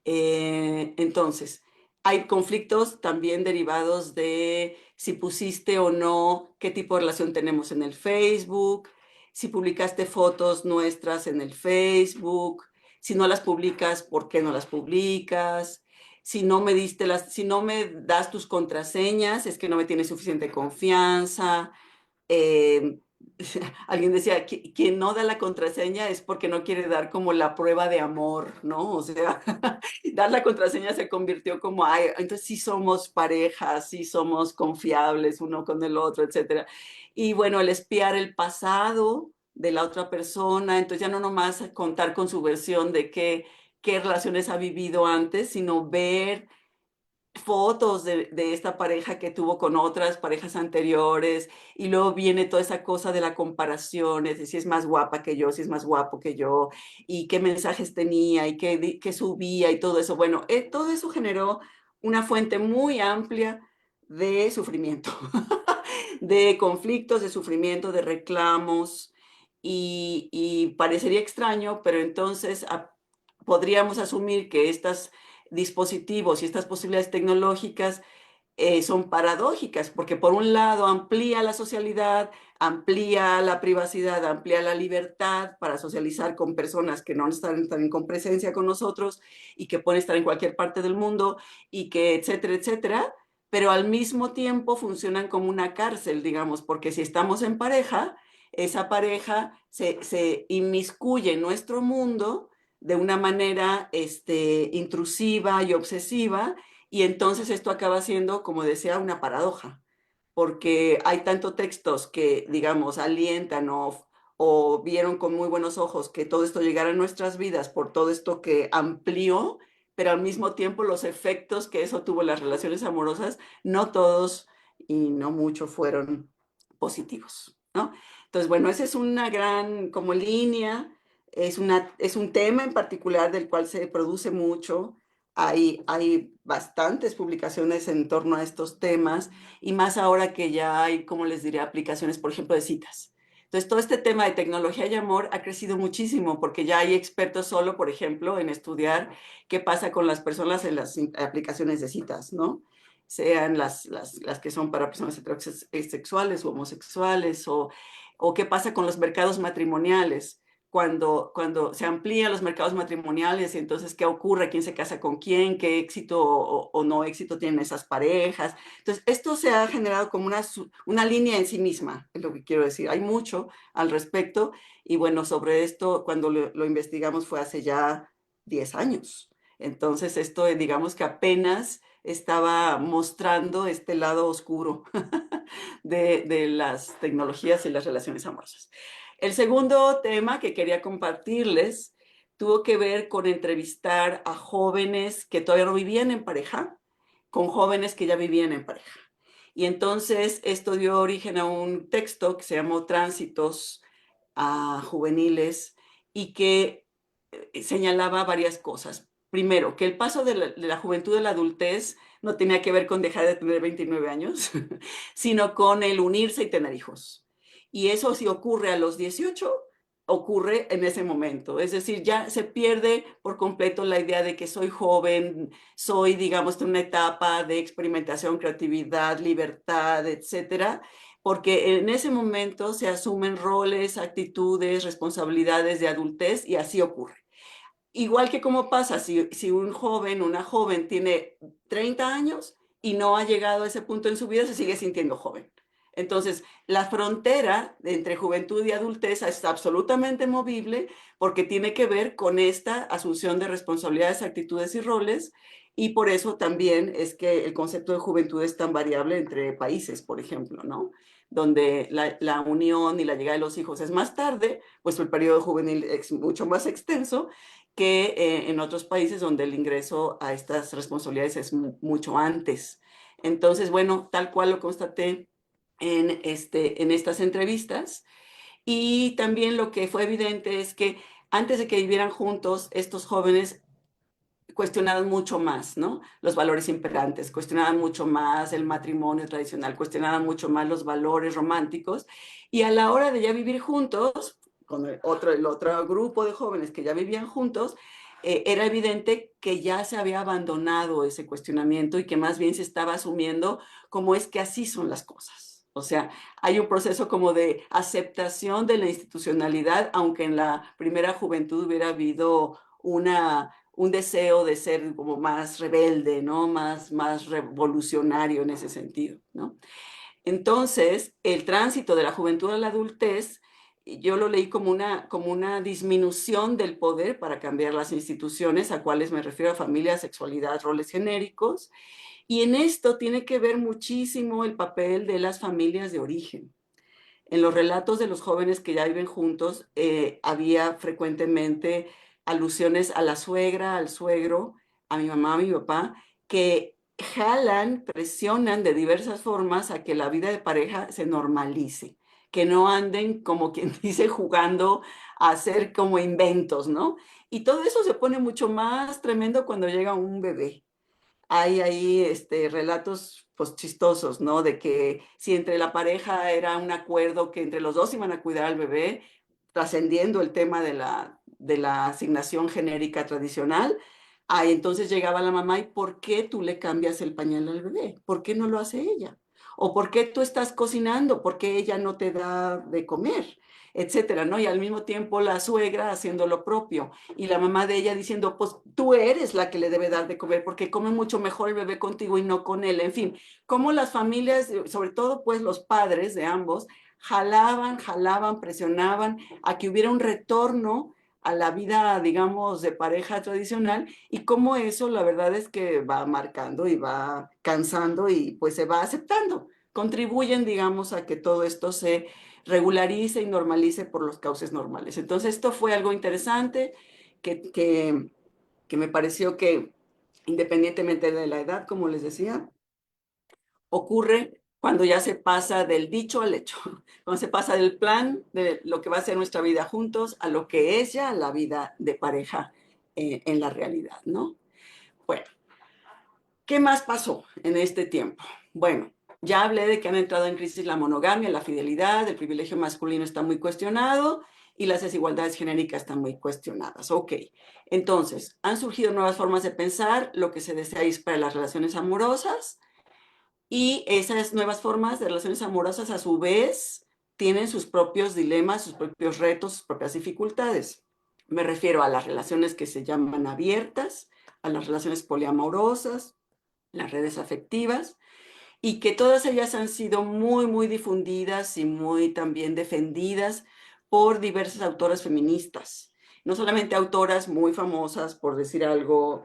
Entonces, hay conflictos también derivados de si pusiste o no, qué tipo de relación tenemos en el Facebook, si publicaste fotos nuestras en el Facebook, si no las publicas, ¿por qué no las publicas? Si no me das tus contraseñas, es que no me tienes suficiente confianza. Eh, Alguien decía, quien no da la contraseña es porque no quiere dar como la prueba de amor, ¿no? O sea, dar la contraseña se convirtió como, ay, entonces sí somos parejas, sí somos confiables uno con el otro, etcétera. Y bueno, el espiar el pasado de la otra persona, entonces ya no nomás contar con su versión de qué relaciones ha vivido antes, sino ver fotos de esta pareja que tuvo con otras parejas anteriores y luego viene toda esa cosa de la comparación, es decir, si es más guapa que yo, si es más guapo que yo y qué mensajes tenía y qué subía y todo eso. Bueno, todo eso generó una fuente muy amplia de sufrimiento, de conflictos, de sufrimiento, de reclamos y parecería extraño, pero entonces podríamos asumir que estos dispositivos y estas posibilidades tecnológicas son paradójicas, porque por un lado amplía la socialidad, amplía la privacidad, amplía la libertad para socializar con personas que no están con presencia con nosotros y que pueden estar en cualquier parte del mundo y que etcétera, etcétera, pero al mismo tiempo funcionan como una cárcel, digamos, porque si estamos en pareja, esa pareja se inmiscuye en nuestro mundo de una manera intrusiva y obsesiva, y entonces esto acaba siendo, como decía, una paradoja, porque hay tanto textos que, digamos, alientan o vieron con muy buenos ojos que todo esto llegara a nuestras vidas por todo esto que amplió, pero al mismo tiempo los efectos que eso tuvo en las relaciones amorosas, no todos y no mucho fueron positivos, ¿no? Entonces, bueno, esa es una gran como línea, es un tema en particular del cual se produce mucho. Hay bastantes publicaciones en torno a estos temas y más ahora que ya hay, como les diré, aplicaciones, por ejemplo, de citas. Entonces, todo este tema de tecnología y amor ha crecido muchísimo porque ya hay expertos solo, por ejemplo, en estudiar qué pasa con las personas en las aplicaciones de citas, ¿no? Sean las que son para personas heterosexuales o homosexuales, o qué pasa con los mercados matrimoniales. Cuando se amplían los mercados matrimoniales, y entonces qué ocurre, quién se casa con quién, qué éxito o no éxito tienen esas parejas. Entonces, esto se ha generado como una línea en sí misma, es lo que quiero decir. Hay mucho al respecto y bueno, sobre esto, cuando lo investigamos fue hace ya 10 años. Entonces, esto digamos que apenas estaba mostrando este lado oscuro de las tecnologías y las relaciones amorosas. El segundo tema que quería compartirles tuvo que ver con entrevistar a jóvenes que todavía no vivían en pareja, con jóvenes que ya vivían en pareja. Y entonces esto dio origen a un texto que se llamó Tránsitos juveniles y que señalaba varias cosas. Primero, que el paso de la juventud a la adultez no tenía que ver con dejar de tener 29 años, sino con el unirse y tener hijos. Y eso si ocurre a los 18, ocurre en ese momento. Es decir, ya se pierde por completo la idea de que soy joven, soy, digamos, en una etapa de experimentación, creatividad, libertad, etcétera, porque en ese momento se asumen roles, actitudes, responsabilidades de adultez y así ocurre. Igual que como pasa si un joven, una joven tiene 30 años y no ha llegado a ese punto en su vida, se sigue sintiendo joven. Entonces, la frontera entre juventud y adultez es absolutamente movible porque tiene que ver con esta asunción de responsabilidades, actitudes y roles, y por eso también es que el concepto de juventud es tan variable entre países, por ejemplo, ¿no? Donde la unión y la llegada de los hijos es más tarde, pues el periodo juvenil es mucho más extenso que en otros países donde el ingreso a estas responsabilidades es mucho antes. Entonces, bueno, tal cual lo constaté en estas entrevistas. Y también lo que fue evidente es que antes de que vivieran juntos, estos jóvenes cuestionaban mucho más, ¿no? Los valores imperantes, cuestionaban mucho más el matrimonio tradicional, cuestionaban mucho más los valores románticos. Y a la hora de ya vivir juntos, con el otro grupo de jóvenes que ya vivían juntos, era evidente que ya se había abandonado ese cuestionamiento y que más bien se estaba asumiendo como es que así son las cosas. O sea, hay un proceso como de aceptación de la institucionalidad, aunque en la primera juventud hubiera habido un deseo de ser como más rebelde, ¿no? Más revolucionario en ese sentido, ¿no? Entonces, el tránsito de la juventud a la adultez, yo lo leí como una disminución del poder para cambiar las instituciones, a cuales me refiero a familia, sexualidad, roles genéricos, y en esto tiene que ver muchísimo el papel de las familias de origen. En los relatos de los jóvenes que ya viven juntos, había frecuentemente alusiones a la suegra, al suegro, a mi mamá, a mi papá, que jalan, presionan de diversas formas a que la vida de pareja se normalice, que no anden como quien dice jugando a hacer como inventos, ¿no? Y todo eso se pone mucho más tremendo cuando llega un bebé. Hay ahí relatos pues chistosos, ¿no? De que si entre la pareja era un acuerdo que entre los dos iban a cuidar al bebé, trascendiendo el tema de la asignación genérica tradicional, ahí entonces llegaba la mamá y ¿por qué tú le cambias el pañal al bebé? ¿Por qué no lo hace ella? ¿O por qué tú estás cocinando? ¿Por qué ella no te da de comer? Etcétera, ¿no? Y al mismo tiempo la suegra haciendo lo propio y la mamá de ella diciendo, pues tú eres la que le debe dar de comer porque come mucho mejor el bebé contigo y no con él. En fin, cómo las familias, sobre todo pues los padres de ambos, jalaban, presionaban a que hubiera un retorno a la vida, digamos, de pareja tradicional y cómo eso la verdad es que va marcando y va cansando y pues se va aceptando. Contribuyen, digamos, a que todo esto se regularice y normalice por los cauces normales. Entonces, esto fue algo interesante que me pareció que, independientemente de la edad, como les decía, ocurre cuando ya se pasa del dicho al hecho, cuando se pasa del plan de lo que va a ser nuestra vida juntos a lo que es ya la vida de pareja en la realidad, ¿no? Bueno, ¿qué más pasó en este tiempo? Bueno, ya hablé de que han entrado en crisis la monogamia, la fidelidad, el privilegio masculino está muy cuestionado y las desigualdades genéricas están muy cuestionadas. Ok, entonces, han surgido nuevas formas de pensar lo que se desea es para las relaciones amorosas y esas nuevas formas de relaciones amorosas a su vez tienen sus propios dilemas, sus propios retos, sus propias dificultades. Me refiero a las relaciones que se llaman abiertas, a las relaciones poliamorosas, las redes afectivas, y que todas ellas han sido muy, muy difundidas y muy también defendidas por diversas autoras feministas. No solamente autoras muy famosas, por decir algo,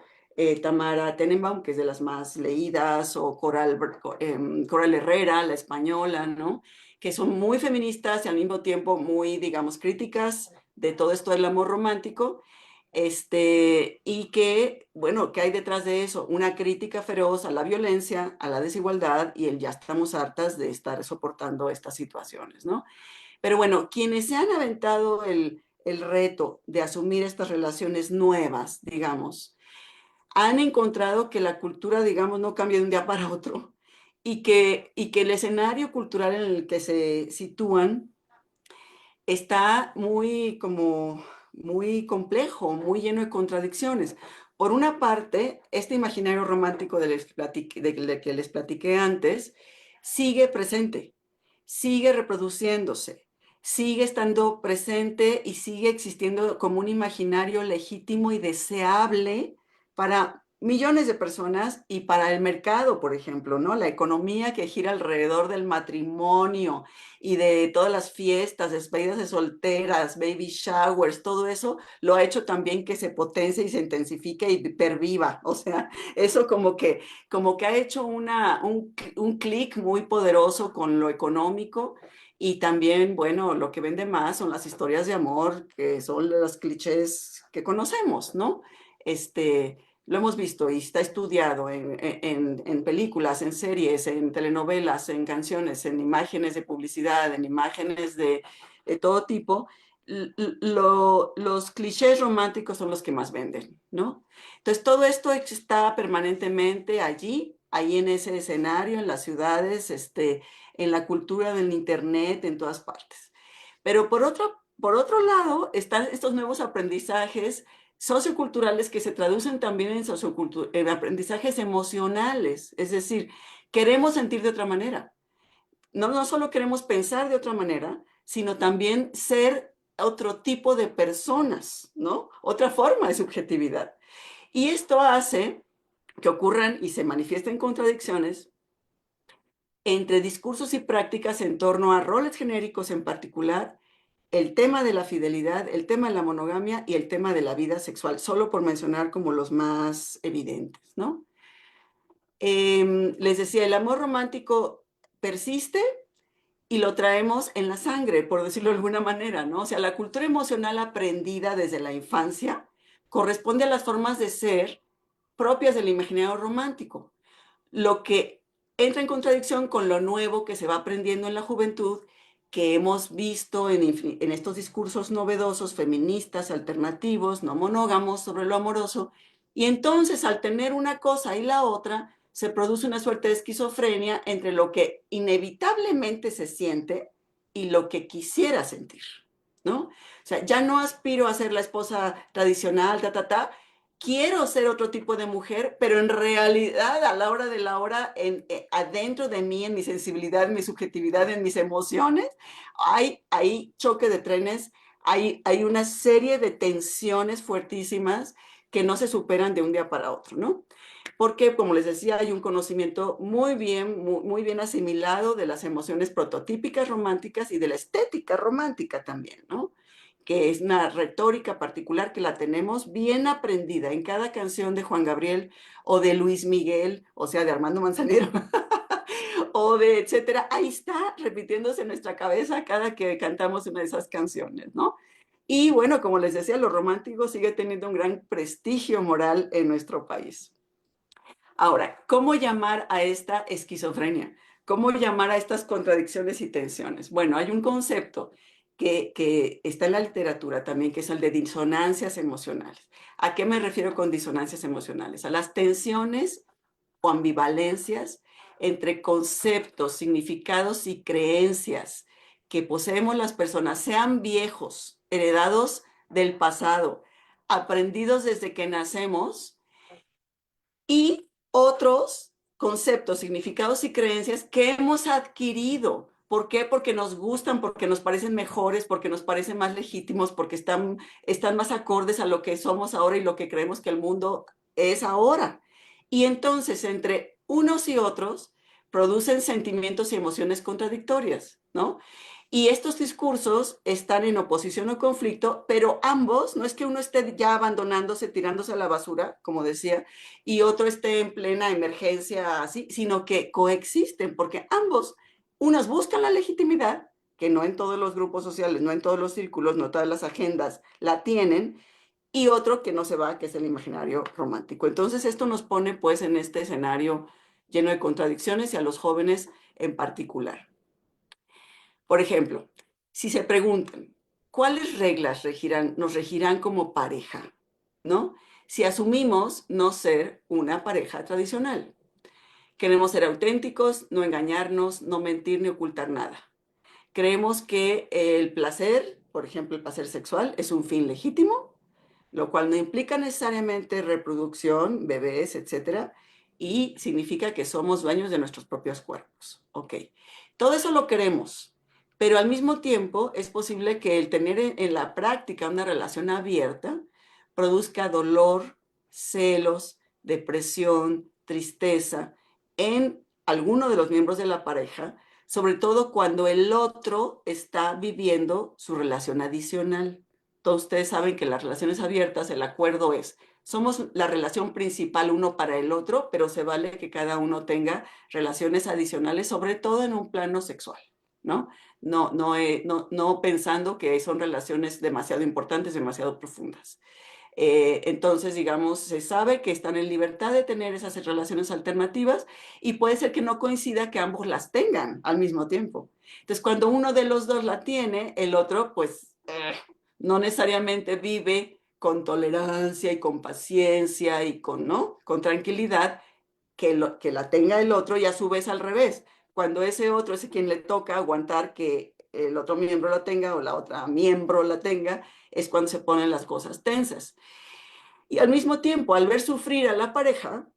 Tamara Tenenbaum, que es de las más leídas, o Coral Herrera, la española, ¿no? Que son muy feministas y al mismo tiempo muy, digamos, críticas de todo esto del amor romántico, y que, bueno, ¿qué hay detrás de eso? Una crítica feroz a la violencia, a la desigualdad y el ya estamos hartas de estar soportando estas situaciones, ¿no? Pero bueno, quienes se han aventado el reto de asumir estas relaciones nuevas, digamos, han encontrado que la cultura, digamos, no cambia de un día para otro y que el escenario cultural en el que se sitúan está muy como muy complejo, muy lleno de contradicciones. Por una parte, este imaginario romántico de que les platiqué antes sigue presente, sigue reproduciéndose, sigue estando presente y sigue existiendo como un imaginario legítimo y deseable para millones de personas y para el mercado, por ejemplo, ¿no? La economía que gira alrededor del matrimonio y de todas las fiestas, despedidas de solteras, baby showers, todo eso lo ha hecho también que se potencie y se intensifique y perviva. O sea, eso como que ha hecho un clic muy poderoso con lo económico y también, bueno, lo que vende más son las historias de amor, que son los clichés que conocemos, ¿no? Lo hemos visto y está estudiado en películas, en series, en telenovelas, en canciones, en imágenes de publicidad, en imágenes de todo tipo. Los clichés románticos son los que más venden, ¿no? Entonces, todo esto está permanentemente allí, ahí en ese escenario, en las ciudades, en la cultura del internet, en todas partes. Pero por otro lado, están estos nuevos aprendizajes socioculturales que se traducen también en aprendizajes emocionales, es decir, queremos sentir de otra manera. No solo queremos pensar de otra manera, sino también ser otro tipo de personas, ¿no? Otra forma de subjetividad. Y esto hace que ocurran y se manifiesten contradicciones entre discursos y prácticas en torno a roles genéricos en particular, el tema de la fidelidad, el tema de la monogamia y el tema de la vida sexual, solo por mencionar como los más evidentes, ¿no? Les decía, el amor romántico persiste y lo traemos en la sangre, por decirlo de alguna manera, ¿no? O sea, la cultura emocional aprendida desde la infancia corresponde a las formas de ser propias del imaginario romántico, lo que entra en contradicción con lo nuevo que se va aprendiendo en la juventud, que hemos visto en estos discursos novedosos, feministas, alternativos, no monógamos sobre lo amoroso, y entonces al tener una cosa y la otra, se produce una suerte de esquizofrenia entre lo que inevitablemente se siente y lo que quisiera sentir, ¿no? O sea, ya no aspiro a ser la esposa tradicional, quiero ser otro tipo de mujer, pero en realidad a la hora de la hora, adentro de mí, en mi sensibilidad, en mi subjetividad, en mis emociones, hay choque de trenes, hay una serie de tensiones fuertísimas que no se superan de un día para otro, ¿no? Porque, como les decía, hay un conocimiento muy bien asimilado de las emociones prototípicas románticas y de la estética romántica también, ¿no? que es una retórica particular que la tenemos bien aprendida en cada canción de Juan Gabriel o de Luis Miguel, o sea, de Armando Manzanero, o de etcétera. Ahí está repitiéndose en nuestra cabeza cada que cantamos una de esas canciones, ¿no? Y bueno, como les decía, lo romántico sigue teniendo un gran prestigio moral en nuestro país. Ahora, ¿cómo llamar a esta esquizofrenia? ¿Cómo llamar a estas contradicciones y tensiones? Bueno, hay un concepto que está en la literatura también, que es el de disonancias emocionales. ¿A qué me refiero con disonancias emocionales? A las tensiones o ambivalencias entre conceptos, significados y creencias que poseemos las personas, sean viejos, heredados del pasado, aprendidos desde que nacemos, y otros conceptos, significados y creencias que hemos adquirido. ¿Por qué? Porque nos gustan, porque nos parecen mejores, porque nos parecen más legítimos, porque están más acordes a lo que somos ahora y lo que creemos que el mundo es ahora. Y entonces, entre unos y otros, producen sentimientos y emociones contradictorias, ¿no? Y estos discursos están en oposición o conflicto, pero ambos, no es que uno esté ya abandonándose, tirándose a la basura, como decía, y otro esté en plena emergencia así, sino que coexisten, porque ambos, unas buscan la legitimidad, que no en todos los grupos sociales, no en todos los círculos, no todas las agendas la tienen, y otro que no se va, que es el imaginario romántico. Entonces esto nos pone pues en este escenario lleno de contradicciones y a los jóvenes en particular. Por ejemplo, si se preguntan, ¿cuáles reglas nos regirán como pareja? ¿No? Si asumimos no ser una pareja tradicional. Queremos ser auténticos, no engañarnos, no mentir ni ocultar nada. Creemos que el placer, por ejemplo, el placer sexual, es un fin legítimo, lo cual no implica necesariamente reproducción, bebés, etcétera, y significa que somos dueños de nuestros propios cuerpos. Ok, todo eso lo queremos, pero al mismo tiempo es posible que el tener en la práctica una relación abierta produzca dolor, celos, depresión, tristeza en alguno de los miembros de la pareja, sobre todo cuando el otro está viviendo su relación adicional. Todos ustedes saben que las relaciones abiertas, el acuerdo es, somos la relación principal uno para el otro, pero se vale que cada uno tenga relaciones adicionales, sobre todo en un plano sexual, ¿no? No pensando que son relaciones demasiado importantes, demasiado profundas. Entonces, digamos, se sabe que están en libertad de tener esas relaciones alternativas y puede ser que no coincida que ambos las tengan al mismo tiempo. Entonces, cuando uno de los dos la tiene, el otro, pues, no necesariamente vive con tolerancia y con paciencia y con, ¿no? Con tranquilidad que la tenga el otro y a su vez al revés. Cuando ese otro es quien le toca aguantar que el otro miembro la tenga o la otra miembro la tenga, es cuando se ponen las cosas tensas. Y al mismo tiempo, al ver sufrir a la pareja,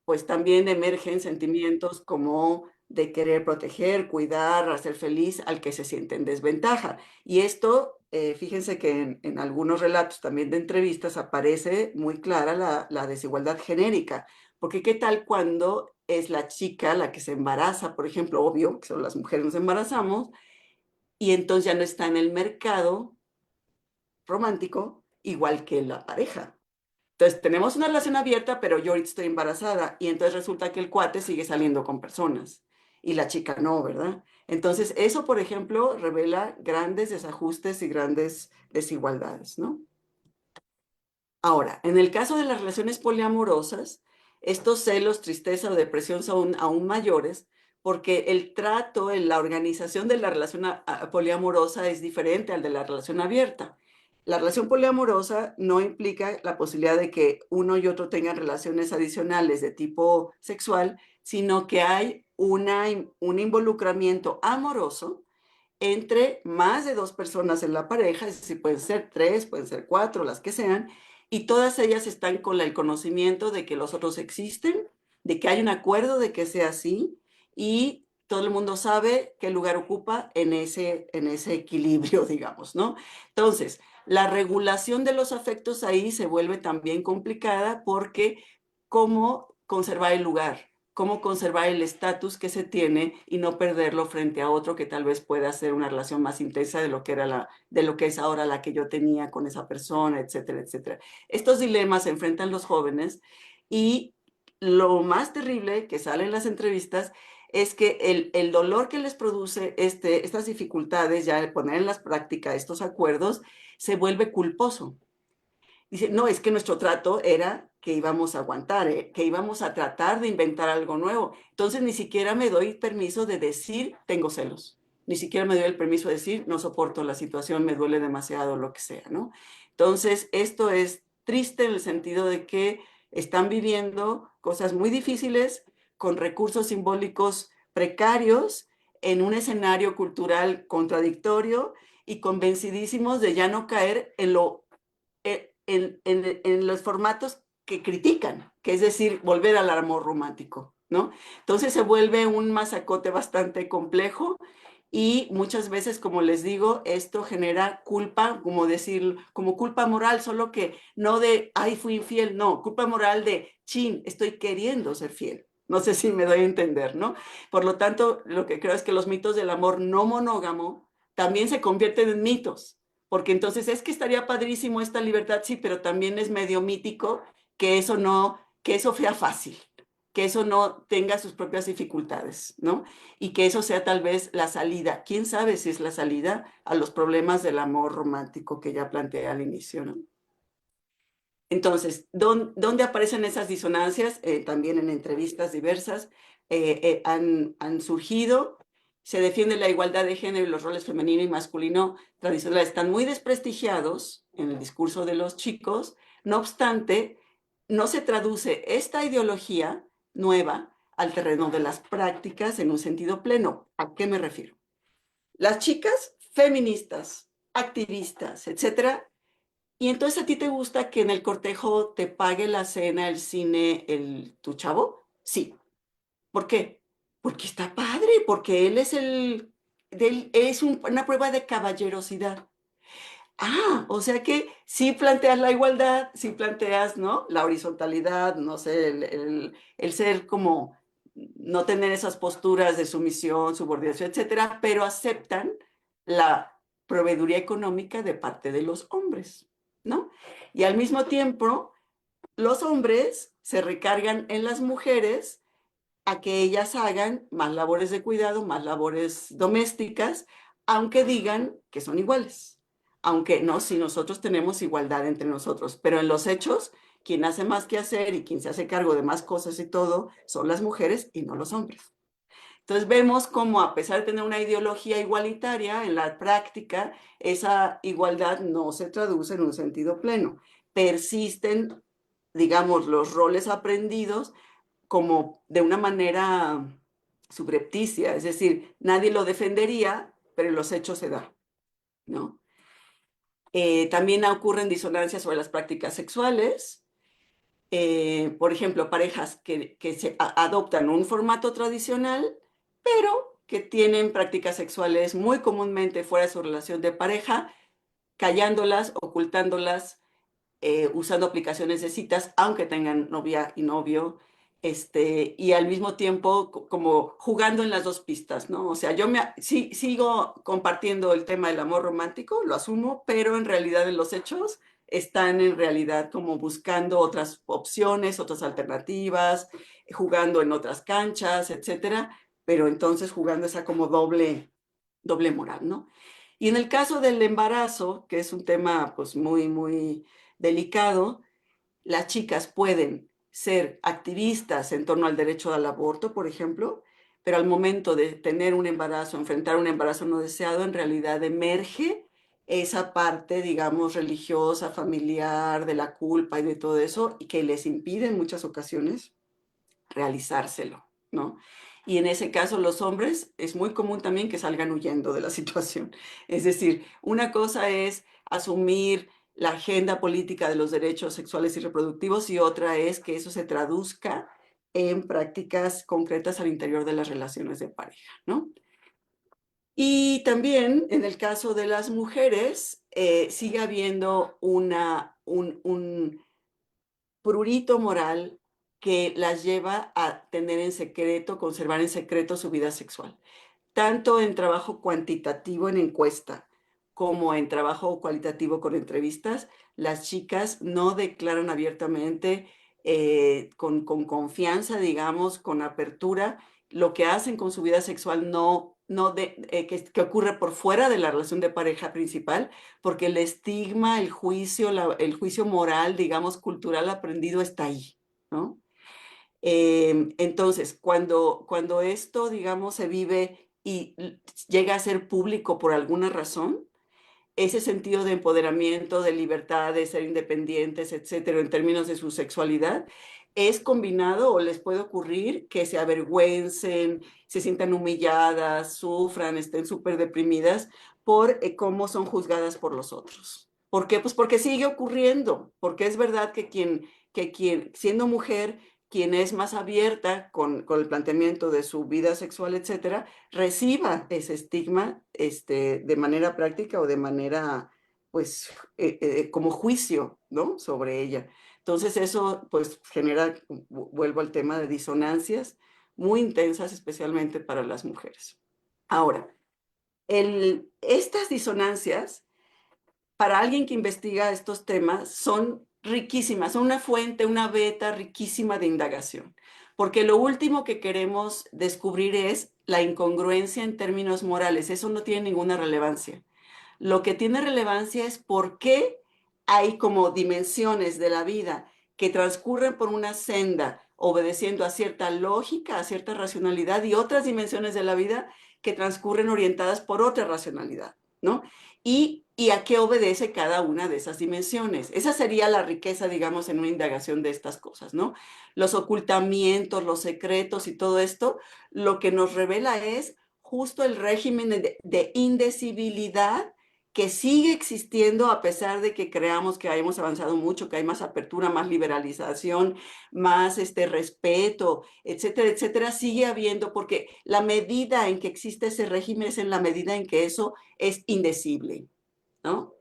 pues también emergen sentimientos como de querer proteger, cuidar, hacer feliz al que se siente en desventaja. Y esto, fíjense que en algunos relatos también de entrevistas aparece muy clara la desigualdad genérica, porque ¿qué tal cuando es la chica la que se embaraza, por ejemplo, obvio, que son las mujeres nos embarazamos, y entonces ya no está en el mercado romántico igual que la pareja? Entonces, tenemos una relación abierta, pero yo ahorita estoy embarazada y entonces resulta que el cuate sigue saliendo con personas y la chica no, ¿verdad? Entonces, eso, por ejemplo, revela grandes desajustes y grandes desigualdades, ¿no? Ahora, en el caso de las relaciones poliamorosas, estos celos, tristeza o depresión son aún mayores porque el trato, la organización de la relación poliamorosa es diferente al de la relación abierta. La relación poliamorosa no implica la posibilidad de que uno y otro tengan relaciones adicionales de tipo sexual, sino que hay un involucramiento amoroso entre más de dos personas en la pareja, es decir, pueden ser tres, pueden ser cuatro, las que sean, y todas ellas están con el conocimiento de que los otros existen, de que hay un acuerdo de que sea así, y todo el mundo sabe qué lugar ocupa en ese equilibrio, digamos, ¿no? Entonces, la regulación de los afectos ahí se vuelve también complicada porque cómo conservar el lugar, cómo conservar el estatus que se tiene y no perderlo frente a otro que tal vez pueda ser una relación más intensa de lo que era de lo que es ahora la que yo tenía con esa persona, etcétera, etcétera. Estos dilemas se enfrentan los jóvenes y lo más terrible que sale en las entrevistas es que el dolor que les produce estas dificultades, ya de poner en la práctica estos acuerdos, se vuelve culposo. Dice, no, es que nuestro trato era que íbamos a aguantar, que íbamos a tratar de inventar algo nuevo. Entonces ni siquiera me doy permiso de decir, tengo celos. Ni siquiera me doy el permiso de decir, no soporto la situación, me duele demasiado, lo que sea, ¿no? Entonces, esto es triste en el sentido de que están viviendo cosas muy difíciles con recursos simbólicos precarios en un escenario cultural contradictorio y convencidísimos de ya no caer en lo en los formatos que critican, que es decir, volver al amor romántico, ¿no? Entonces se vuelve un masacote bastante complejo y muchas veces, como les digo, esto genera culpa, como decir, como culpa moral, solo que no de, ay, fui infiel, no, culpa moral de, chin, estoy queriendo ser fiel. No sé si me doy a entender, ¿no? Por lo tanto, lo que creo es que los mitos del amor no monógamo también se convierten en mitos, porque entonces es que estaría padrísimo esta libertad, sí, pero también es medio mítico que eso no, que eso sea fácil, que eso no tenga sus propias dificultades, ¿no? Y que eso sea tal vez la salida. ¿Quién sabe si es la salida a los problemas del amor romántico que ya planteé al inicio, ¿no? Entonces, ¿dónde aparecen esas disonancias? También en entrevistas diversas han surgido. Se defiende la igualdad de género y los roles femenino y masculino tradicionales están muy desprestigiados en el discurso de los chicos. No obstante, no se traduce esta ideología nueva al terreno de las prácticas en un sentido pleno. ¿A qué me refiero? Las chicas feministas, activistas, etcétera, y entonces a ti te gusta que en el cortejo te pague la cena, el cine, tu chavo? Sí. ¿Por qué? Porque está padre, porque él es una prueba de caballerosidad. Ah, o sea que sí planteas la igualdad, sí planteas, ¿no? La horizontalidad, no sé, el ser como, no tener esas posturas de sumisión, subordinación, etcétera, pero aceptan la proveeduría económica de parte de los hombres, ¿no? Y al mismo tiempo, los hombres se recargan en las mujeres a que ellas hagan más labores de cuidado, más labores domésticas, aunque digan que son iguales. Aunque no, si nosotros tenemos igualdad entre nosotros, pero en los hechos, quien hace más que hacer y quien se hace cargo de más cosas y todo, son las mujeres y no los hombres. Entonces vemos cómo a pesar de tener una ideología igualitaria, en la práctica esa igualdad no se traduce en un sentido pleno. Persisten, digamos, los roles aprendidos como de una manera subrepticia, es decir, nadie lo defendería, pero en los hechos se da, ¿no? También ocurren disonancias sobre las prácticas sexuales. Por ejemplo, parejas que adoptan un formato tradicional, pero que tienen prácticas sexuales muy comúnmente fuera de su relación de pareja, callándolas, ocultándolas, usando aplicaciones de citas, aunque tengan novia y novio, y al mismo tiempo como jugando en las dos pistas, ¿no? O sea, sí, sigo compartiendo el tema del amor romántico, lo asumo, pero en realidad en los hechos están en realidad como buscando otras opciones, otras alternativas, jugando en otras canchas, etcétera, pero entonces jugando esa como doble moral, ¿no? Y en el caso del embarazo, que es un tema pues muy, muy delicado, las chicas pueden ser activistas en torno al derecho al aborto, por ejemplo, pero al momento de tener un embarazo, enfrentar un embarazo no deseado, en realidad emerge esa parte, digamos, religiosa, familiar, de la culpa y de todo eso, y que les impide en muchas ocasiones realizárselo, ¿no? Y en ese caso los hombres es muy común también que salgan huyendo de la situación. Es decir, una cosa es asumir la agenda política de los derechos sexuales y reproductivos y otra es que eso se traduzca en prácticas concretas al interior de las relaciones de pareja, ¿no? Y también en el caso de las mujeres sigue habiendo un prurito moral que las lleva a tener en secreto, conservar en secreto su vida sexual, tanto en trabajo cuantitativo en encuesta como en trabajo cualitativo con entrevistas. Las chicas no declaran abiertamente, con confianza, digamos, con apertura, lo que hacen con su vida sexual que ocurre por fuera de la relación de pareja principal, porque el estigma, el juicio moral, digamos, cultural aprendido está ahí, ¿no? Entonces, cuando esto, digamos, se vive y llega a ser público por alguna razón, ese sentido de empoderamiento, de libertad, de ser independientes, etcétera, en términos de su sexualidad, es combinado o les puede ocurrir que se avergüencen, se sientan humilladas, sufran, estén súper deprimidas por cómo son juzgadas por los otros. ¿Por qué? Pues porque sigue ocurriendo, porque es verdad que siendo mujer, quien es más abierta con el planteamiento de su vida sexual, etcétera, reciba ese estigma de manera práctica o de manera, pues, como juicio, ¿no? Sobre ella. Entonces eso, pues, genera, vuelvo al tema de disonancias muy intensas, especialmente para las mujeres. Ahora, estas disonancias para alguien que investiga estos temas, son riquísimas, son una fuente, una beta riquísima de indagación, porque lo último que queremos descubrir es la incongruencia en términos morales, eso no tiene ninguna relevancia. Lo que tiene relevancia es por qué hay como dimensiones de la vida que transcurren por una senda obedeciendo a cierta lógica, a cierta racionalidad, y otras dimensiones de la vida que transcurren orientadas por otra racionalidad, ¿no? Y a qué obedece cada una de esas dimensiones. Esa sería la riqueza, digamos, en una indagación de estas cosas, ¿no? Los ocultamientos, los secretos y todo esto, lo que nos revela es justo el régimen de indecibilidad que sigue existiendo a pesar de que creamos que hemos avanzado mucho, que hay más apertura, más liberalización, más respeto, etcétera, etcétera, sigue habiendo, porque la medida en que existe ese régimen es en la medida en que eso es indecible, ¿no?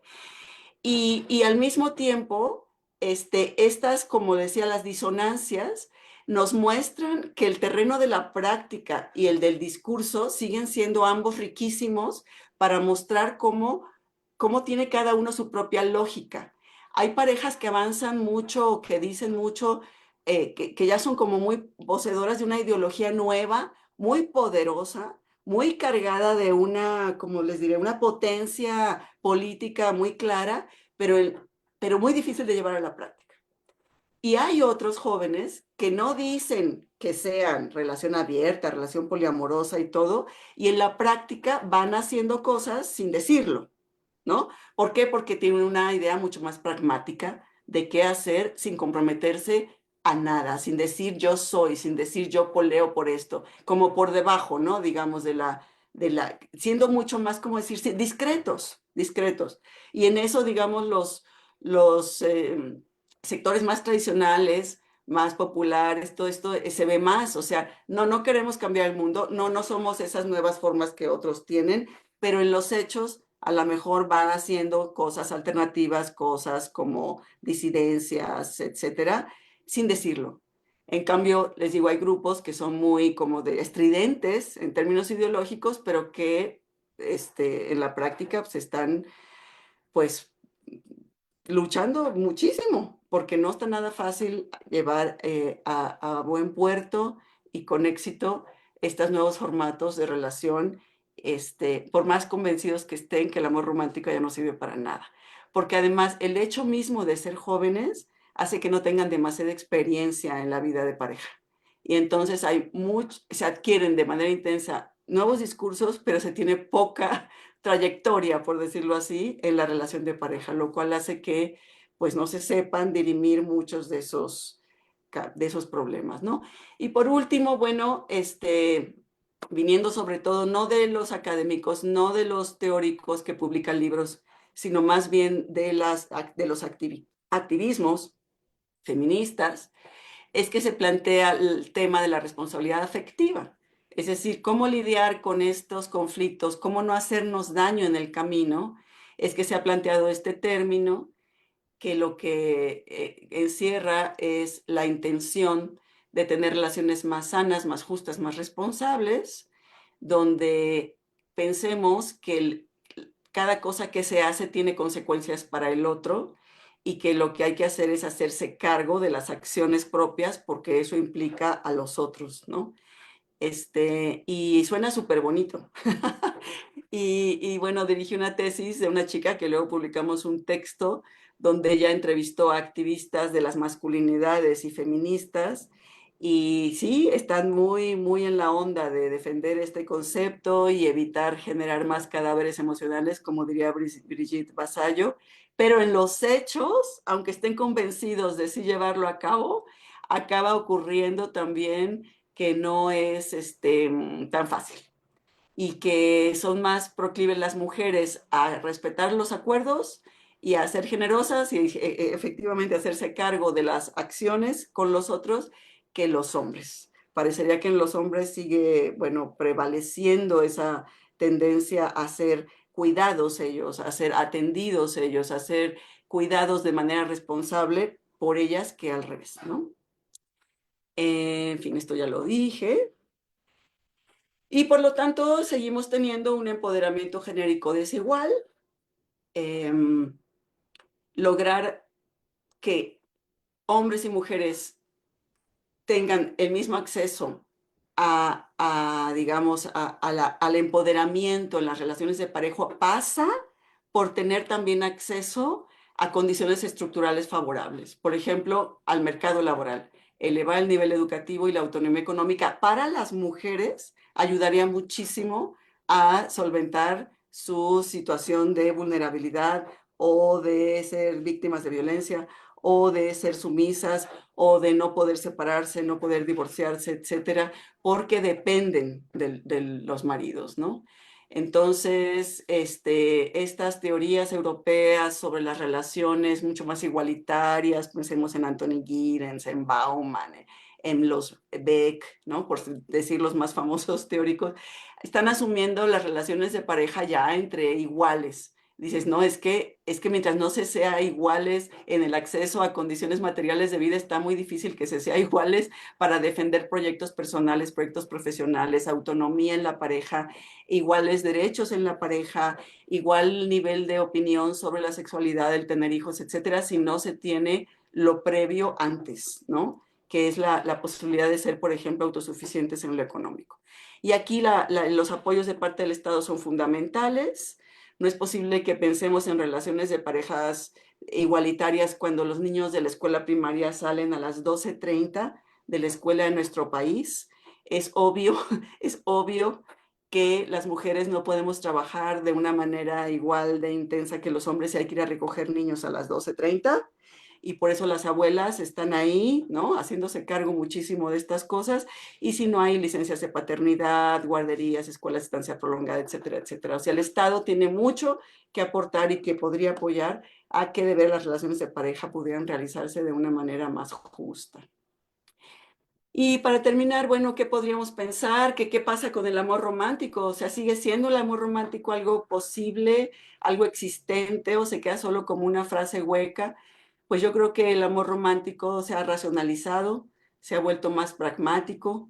Y al mismo tiempo, estas, como decía, las disonancias nos muestran que el terreno de la práctica y el del discurso siguen siendo ambos riquísimos para mostrar cómo tiene cada uno su propia lógica. Hay parejas que avanzan mucho, que dicen mucho, que ya son como muy poseedoras de una ideología nueva, muy poderosa, muy cargada de una, como les diré, una potencia política muy clara, pero muy difícil de llevar a la práctica. Y hay otros jóvenes que no dicen que sean relación abierta, relación poliamorosa y todo, y en la práctica van haciendo cosas sin decirlo, ¿no? ¿Por qué? Porque tienen una idea mucho más pragmática de qué hacer sin comprometerse a nada, sin decir yo soy, sin decir yo poleo por esto, como por debajo, ¿no? Digamos, siendo mucho más, como decir, sí, discretos, discretos. Y en eso, digamos, los sectores más tradicionales, más populares, todo esto se ve más, o sea, no queremos cambiar el mundo, no somos esas nuevas formas que otros tienen, pero en los hechos a lo mejor van haciendo cosas alternativas, cosas como disidencias, etcétera, sin decirlo. En cambio, les digo, hay grupos que son muy como de estridentes en términos ideológicos, pero que en la práctica pues, están pues luchando muchísimo, porque no está nada fácil llevar a buen puerto y con éxito estos nuevos formatos de relación, por más convencidos que estén que el amor romántico ya no sirve para nada. Porque además el hecho mismo de ser jóvenes hace que no tengan demasiada experiencia en la vida de pareja. Y entonces se adquieren de manera intensa nuevos discursos, pero se tiene poca trayectoria, por decirlo así, en la relación de pareja, lo cual hace que pues no se sepan dirimir muchos de esos problemas, ¿no? Y por último, bueno, viniendo sobre todo no de los académicos, no de los teóricos que publican libros, sino más bien de los activismos feministas, es que se plantea el tema de la responsabilidad afectiva. Es decir, cómo lidiar con estos conflictos, cómo no hacernos daño en el camino, es que se ha planteado este término que lo que encierra es la intención de tener relaciones más sanas, más justas, más responsables, donde pensemos que cada cosa que se hace tiene consecuencias para el otro y que lo que hay que hacer es hacerse cargo de las acciones propias porque eso implica a los otros, ¿no? Y suena súper bonito. Y bueno, dirigí una tesis de una chica que luego publicamos un texto donde ella entrevistó a activistas de las masculinidades y feministas. Y sí, están muy, muy en la onda de defender este concepto y evitar generar más cadáveres emocionales, como diría Brigitte Vasallo. Pero en los hechos, aunque estén convencidos de sí llevarlo a cabo, acaba ocurriendo también que no es tan fácil y que son más proclives las mujeres a respetar los acuerdos y a ser generosas y efectivamente hacerse cargo de las acciones con los otros que los hombres. Parecería que en los hombres sigue, bueno, prevaleciendo esa tendencia a ser cuidados ellos, a ser atendidos ellos, a ser cuidados de manera responsable por ellas que al revés, ¿no? En fin, esto ya lo dije. Y por lo tanto, seguimos teniendo un empoderamiento genérico desigual, eh, lograr que hombres y mujeres tengan el mismo acceso digamos, al empoderamiento en las relaciones de pareja pasa por tener también acceso a condiciones estructurales favorables. Por ejemplo, al mercado laboral. Elevar el nivel educativo y la autonomía económica para las mujeres ayudaría muchísimo a solventar su situación de vulnerabilidad o de ser víctimas de violencia o de ser sumisas o de no poder separarse, no poder divorciarse, etcétera, porque dependen de los maridos, ¿no? Entonces, estas teorías europeas sobre las relaciones mucho más igualitarias, pensemos en Anthony Giddens, en Bauman, en los Beck, ¿no? Por decir los más famosos teóricos, están asumiendo las relaciones de pareja ya entre iguales. Dices, no, es que mientras no se sea iguales en el acceso a condiciones materiales de vida, está muy difícil que se sea iguales para defender proyectos personales, proyectos profesionales, autonomía en la pareja, iguales derechos en la pareja, igual nivel de opinión sobre la sexualidad, el tener hijos, etcétera, si no se tiene lo previo antes, ¿no? Que es la posibilidad de ser, por ejemplo, autosuficientes en lo económico. Y aquí los apoyos de parte del Estado son fundamentales. No es posible que pensemos en relaciones de parejas igualitarias cuando los niños de la escuela primaria salen a las 12:30 de la escuela de nuestro país. Es obvio, es obvio que las mujeres no podemos trabajar de una manera igual de intensa que los hombres y hay que ir a recoger niños a las 12:30 y por eso las abuelas están ahí, ¿no? Haciéndose cargo muchísimo de estas cosas, y si no hay licencias de paternidad, guarderías, escuelas de estancia prolongada, etcétera, etcétera. O sea, el Estado tiene mucho que aportar y que podría apoyar a que de ver las relaciones de pareja pudieran realizarse de una manera más justa. Y para terminar, bueno, ¿qué podríamos pensar? ¿Qué pasa con el amor romántico? O sea, ¿sigue siendo el amor romántico algo posible, algo existente o se queda solo como una frase hueca? Pues yo creo que el amor romántico se ha racionalizado, se ha vuelto más pragmático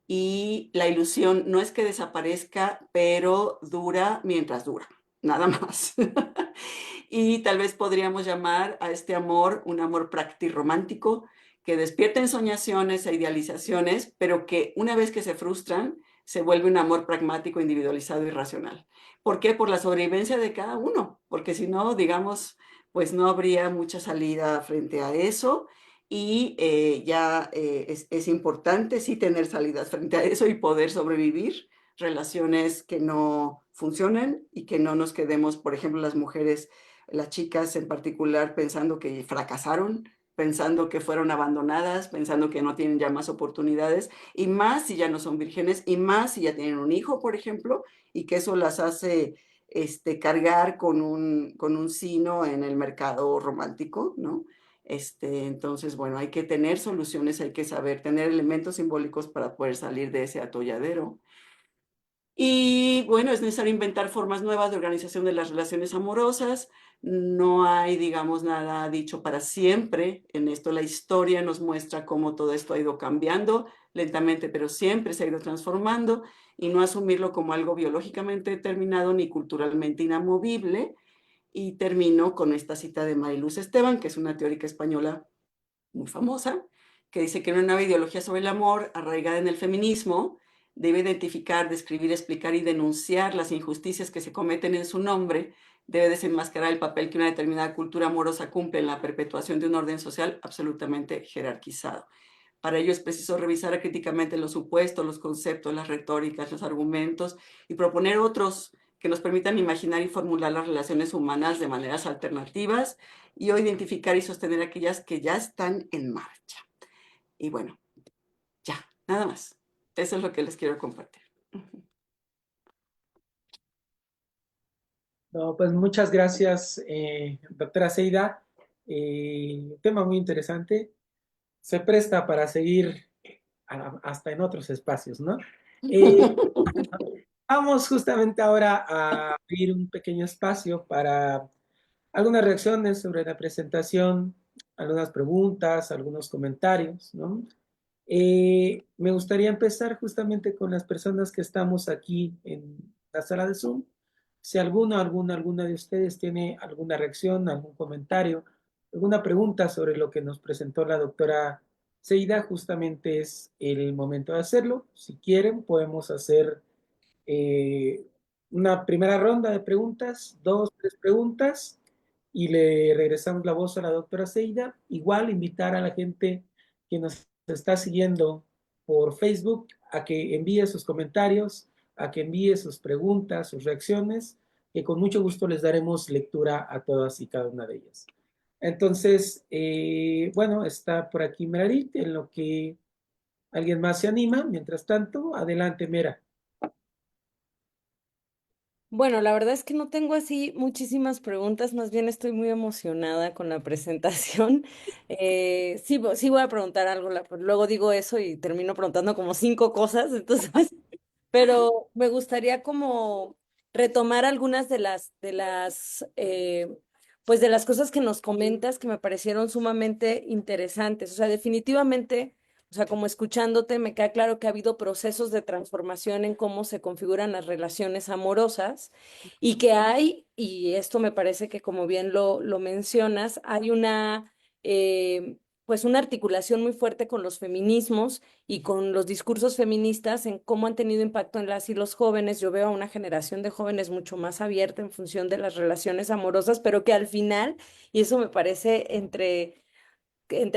y la ilusión no es que desaparezca, pero dura mientras dura, nada más. Y tal vez podríamos llamar a este amor un amor practirromántico, que despierta ensoñaciones e idealizaciones, pero que una vez que se frustran, se vuelve un amor pragmático, individualizado y racional. ¿Por qué? Por la sobrevivencia de cada uno, porque si no, digamos, pues no habría mucha salida frente a eso y es importante sí tener salidas frente a eso y poder sobrevivir relaciones que no funcionen y que no nos quedemos, por ejemplo, las mujeres, las chicas en particular, pensando que fracasaron, pensando que fueron abandonadas, pensando que no tienen ya más oportunidades, y más si ya no son vírgenes, y más si ya tienen un hijo, por ejemplo, y que eso las hace cargar con un sino en el mercado romántico, ¿no? Entonces, bueno, hay que tener soluciones, hay que saber tener elementos simbólicos para poder salir de ese atolladero. Y Y bueno, es necesario inventar formas nuevas de organización de las relaciones amorosas. No hay, digamos, nada dicho para siempre. En esto la historia nos muestra cómo todo esto ha ido cambiando lentamente, pero siempre se ha ido transformando, y no asumirlo como algo biológicamente determinado ni culturalmente inamovible. Y termino con esta cita de Mariluz Esteban, que es una teórica española muy famosa, que dice que una nueva ideología sobre el amor, arraigada en el feminismo, debe identificar, describir, explicar y denunciar las injusticias que se cometen en su nombre, debe desenmascarar el papel que una determinada cultura amorosa cumple en la perpetuación de un orden social absolutamente jerarquizado. Para ello es preciso revisar críticamente los supuestos, los conceptos, las retóricas, los argumentos, y proponer otros que nos permitan imaginar y formular las relaciones humanas de maneras alternativas, y o identificar y sostener aquellas que ya están en marcha. Y bueno, ya, nada más. Eso es lo que les quiero compartir. No, pues muchas gracias, doctora Seida. Tema muy interesante. Se presta para seguir hasta en otros espacios, ¿no? Eh, Vamos justamente ahora a abrir un pequeño espacio para algunas reacciones sobre la presentación, algunas preguntas, algunos comentarios, ¿no? Me gustaría empezar justamente con las personas que estamos aquí en la sala de Zoom. Si alguna de ustedes tiene alguna reacción, algún comentario, alguna pregunta sobre lo que nos presentó la doctora Seida, justamente es el momento de hacerlo. Si quieren, podemos hacer eh, una primera ronda de preguntas, dos, tres preguntas, y le regresamos la voz a la doctora Seida. Igual invitar a la gente que nos está siguiendo por Facebook a que envíe sus comentarios, a que envíe sus preguntas, sus reacciones, que con mucho gusto les daremos lectura a todas y cada una de ellas. Entonces, bueno, está por aquí Meradith, en lo que alguien más se anima. Mientras tanto, adelante, Mera. Bueno, la verdad es que no tengo así muchísimas preguntas, más bien estoy muy emocionada con la presentación. Sí, sí voy a preguntar algo, luego digo eso y termino preguntando como cinco cosas, entonces, pero me gustaría como retomar algunas pues de las cosas que nos comentas que me parecieron sumamente interesantes. O sea, definitivamente, o sea, como escuchándote, me queda claro que ha habido procesos de transformación en cómo se configuran las relaciones amorosas y que hay, y esto me parece que como bien lo mencionas, hay pues una articulación muy fuerte con los feminismos y con los discursos feministas en cómo han tenido impacto en las y los jóvenes. Yo veo a una generación de jóvenes mucho más abierta en función de las relaciones amorosas, pero que al final, y eso me parece entre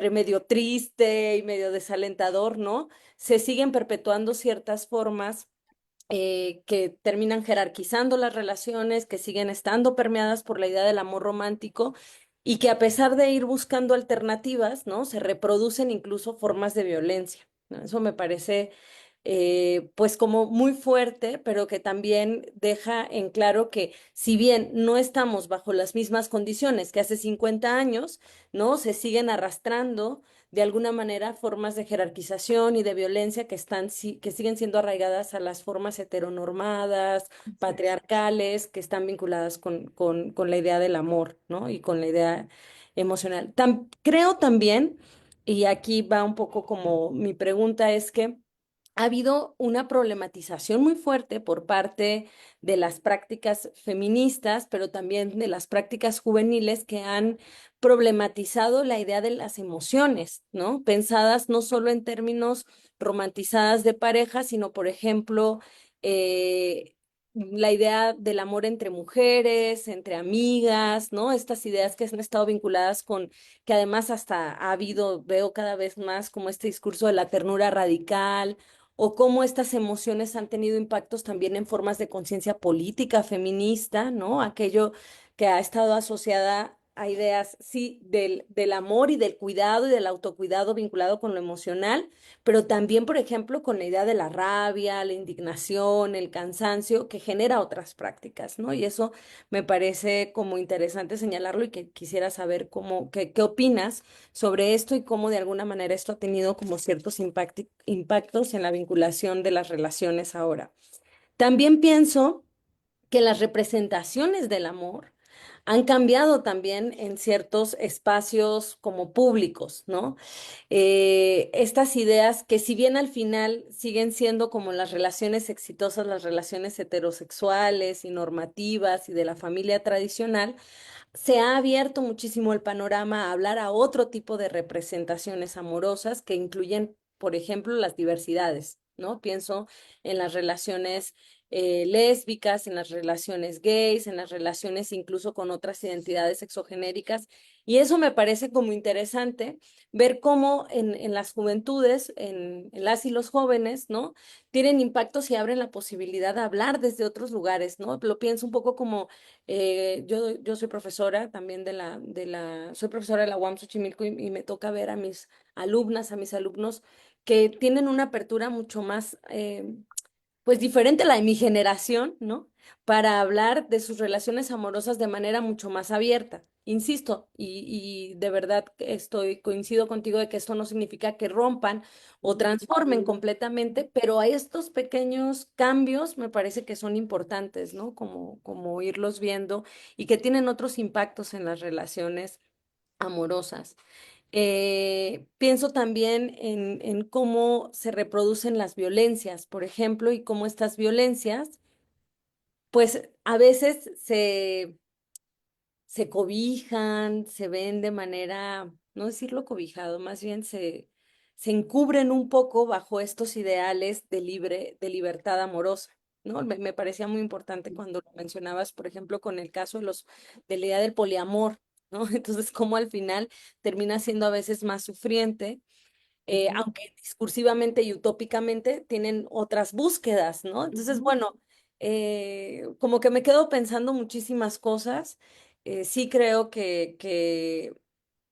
medio triste y medio desalentador, ¿no? Se siguen perpetuando ciertas formas que terminan jerarquizando las relaciones, que siguen estando permeadas por la idea del amor romántico y que a pesar de ir buscando alternativas, ¿no? Se reproducen incluso formas de violencia, ¿no? Eso me parece pues como muy fuerte, pero que también deja en claro que si bien no estamos bajo las mismas condiciones que hace 50 años, ¿no? Se siguen arrastrando de alguna manera formas de jerarquización y de violencia que siguen siendo arraigadas a las formas heteronormadas, patriarcales, que están vinculadas con la idea del amor, ¿no? Y con la idea emocional. Creo también, y aquí va un poco como mi pregunta, es que ha habido una problematización muy fuerte por parte de las prácticas feministas, pero también de las prácticas juveniles que han problematizado la idea de las emociones, ¿no? Pensadas no solo en términos romantizadas de pareja, sino, por ejemplo, la idea del amor entre mujeres, entre amigas, ¿no? Estas ideas que han estado vinculadas con, que además hasta ha habido, veo cada vez más como este discurso de la ternura radical o cómo estas emociones han tenido impactos también en formas de conciencia política feminista, ¿no? Aquello que ha estado asociada a ideas, sí, del amor y del cuidado y del autocuidado vinculado con lo emocional, pero también, por ejemplo, con la idea de la rabia, la indignación, el cansancio, que genera otras prácticas, ¿no? Y eso me parece como interesante señalarlo y que quisiera saber qué opinas sobre esto y cómo de alguna manera esto ha tenido como ciertos impactos en la vinculación de las relaciones ahora. También pienso que las representaciones del amor han cambiado también en ciertos espacios como públicos, ¿no? Estas ideas que si bien al final siguen siendo como las relaciones exitosas, las relaciones heterosexuales y normativas y de la familia tradicional, se ha abierto muchísimo el panorama a hablar a otro tipo de representaciones amorosas que incluyen, por ejemplo, las diversidades, ¿no? Pienso en las relaciones lésbicas, en las relaciones gays, en las relaciones incluso con otras identidades sexogenéricas. Y eso me parece como interesante ver cómo en las juventudes, en las y los jóvenes, ¿no? Tienen impactos y abren la posibilidad de hablar desde otros lugares, ¿no? Lo pienso un poco como yo soy profesora también soy profesora de la UAM Xochimilco y me toca ver a mis alumnas, a mis alumnos que tienen una apertura mucho más, pues diferente a la de mi generación, ¿no? Para hablar de sus relaciones amorosas de manera mucho más abierta. Insisto, y de verdad coincido contigo de que esto no significa que rompan o transformen completamente, pero a estos pequeños cambios me parece que son importantes, ¿no? Como irlos viendo y que tienen otros impactos en las relaciones amorosas. Pienso también en cómo se reproducen las violencias, por ejemplo, y cómo estas violencias, pues a veces se cobijan, se ven de manera, no decirlo cobijado, más bien se encubren un poco bajo estos ideales de libertad amorosa, ¿no? Me parecía muy importante cuando lo mencionabas, por ejemplo, con el caso de la idea del poliamor, ¿no? Entonces, cómo al final termina siendo a veces más sufriente aunque discursivamente y utópicamente tienen otras búsquedas, ¿no? Entonces, bueno, como que me quedo pensando muchísimas cosas. Sí creo que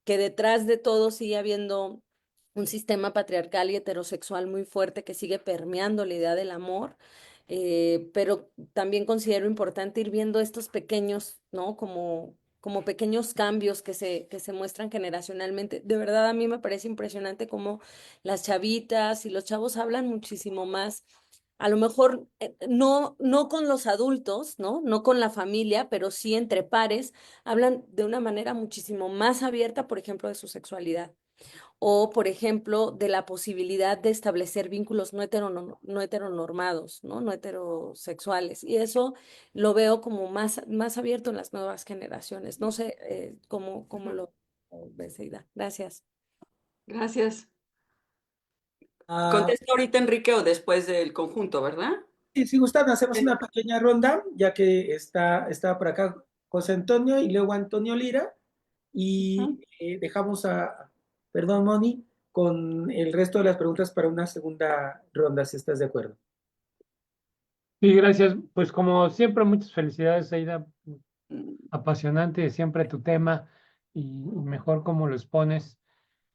detrás de todo sigue habiendo un sistema patriarcal y heterosexual muy fuerte que sigue permeando la idea del amor, pero también considero importante ir viendo estos pequeños, ¿no? Como pequeños cambios que se muestran generacionalmente. De verdad, a mí me parece impresionante cómo las chavitas y los chavos hablan muchísimo más. A lo mejor no con los adultos, ¿no? No con la familia, pero sí entre pares, hablan de una manera muchísimo más abierta, por ejemplo, de su sexualidad o, por ejemplo, de la posibilidad de establecer vínculos no heteronormados, ¿no? No heterosexuales. Y eso lo veo como más abierto en las nuevas generaciones. No sé cómo Ujú. lo ves, Aida. Gracias. Gracias. Ah, Contesto ahorita Enrique o después del conjunto, ¿verdad? y si gustan, hacemos Sí. una pequeña ronda, ya que está por acá José Antonio y luego Antonio Lira, y Ujú. dejamos perdón, Moni, con el resto de las preguntas para una segunda ronda, si estás de acuerdo. Sí, gracias. Pues como siempre, muchas felicidades, Aida. Mm, Apasionante siempre tu tema y mejor cómo lo expones.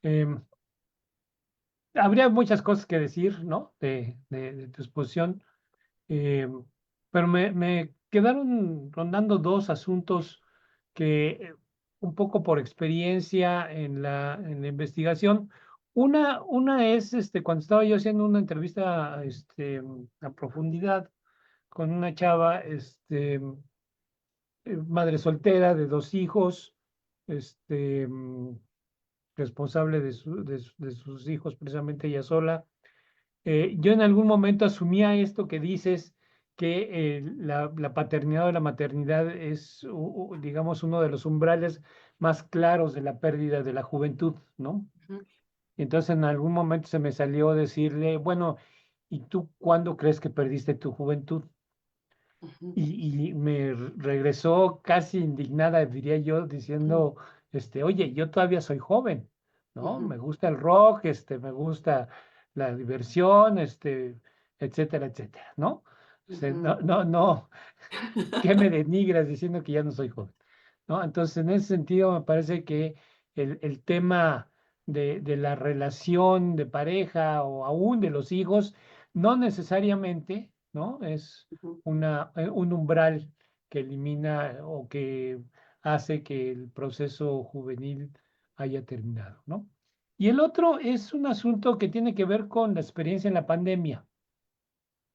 Em, Habría muchas cosas que decir, ¿no? De tu exposición, em, pero me quedaron rondando dos asuntos que un poco por experiencia en la investigación. Una es cuando estaba yo haciendo una entrevista a profundidad con una chava, madre soltera de dos hijos, este, mm, responsable de sus hijos, precisamente ella sola. Yo en algún momento asumía esto que dices, que la paternidad o la maternidad es, digamos, uno de los umbrales más claros de la pérdida de la juventud, ¿no? ujú, Y entonces en algún momento se me salió decirle, bueno, ¿y tú cuándo crees que perdiste tu juventud? ujú, Y me regresó casi indignada, diría yo, diciendo, oye, yo todavía soy joven, ¿no? ujú, Me gusta el rock, me gusta la diversión, etcétera, etcétera, ¿no? ujú, No, no, no, ¿qué me denigras diciendo que ya no soy joven? ¿No? Entonces, en ese sentido, me parece que el tema de la relación de pareja o aún de los hijos, no necesariamente, ¿no? Es ujú, un umbral que elimina o que hace que el proceso juvenil haya terminado, ¿no? Y el otro es un asunto que tiene que ver con la experiencia en la pandemia,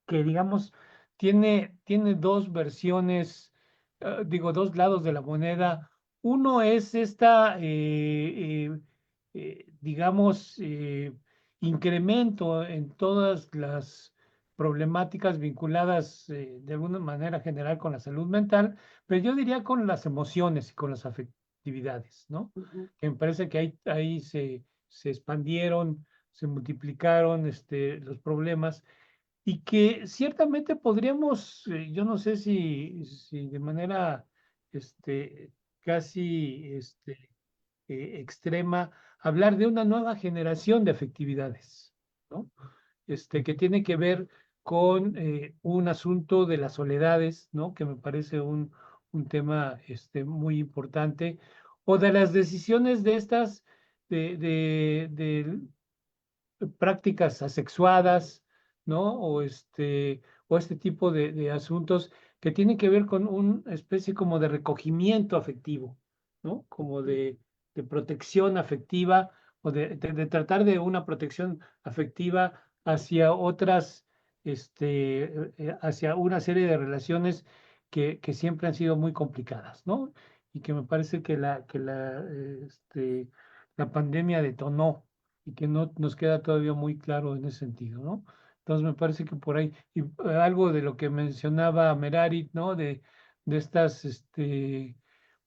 que digamos tiene dos versiones, digo, dos lados de la moneda. Uno es esta, digamos, incremento en todas las problemáticas vinculadas de alguna manera general con la salud mental, pero yo diría con las emociones y con las afectividades, ¿no? Ujú. Que me parece que ahí se expandieron, se multiplicaron los problemas y que ciertamente podríamos, yo no sé si de manera este, casi extrema, hablar de una nueva generación de afectividades, ¿no? Que tiene que ver con un asunto de las soledades, ¿no? Que me parece un tema muy importante, o de las decisiones de estas, de prácticas asexuadas, ¿no? O este tipo de asuntos que tienen que ver con una especie como de recogimiento afectivo, ¿no? Como de protección afectiva o de tratar de una protección afectiva hacia otras, hacia una serie de relaciones que siempre han sido muy complicadas, ¿no? Y que me parece la pandemia detonó y que no nos queda todavía muy claro en ese sentido, ¿no? Entonces me parece que por ahí, y algo de lo que mencionaba Merit, ¿no? De estas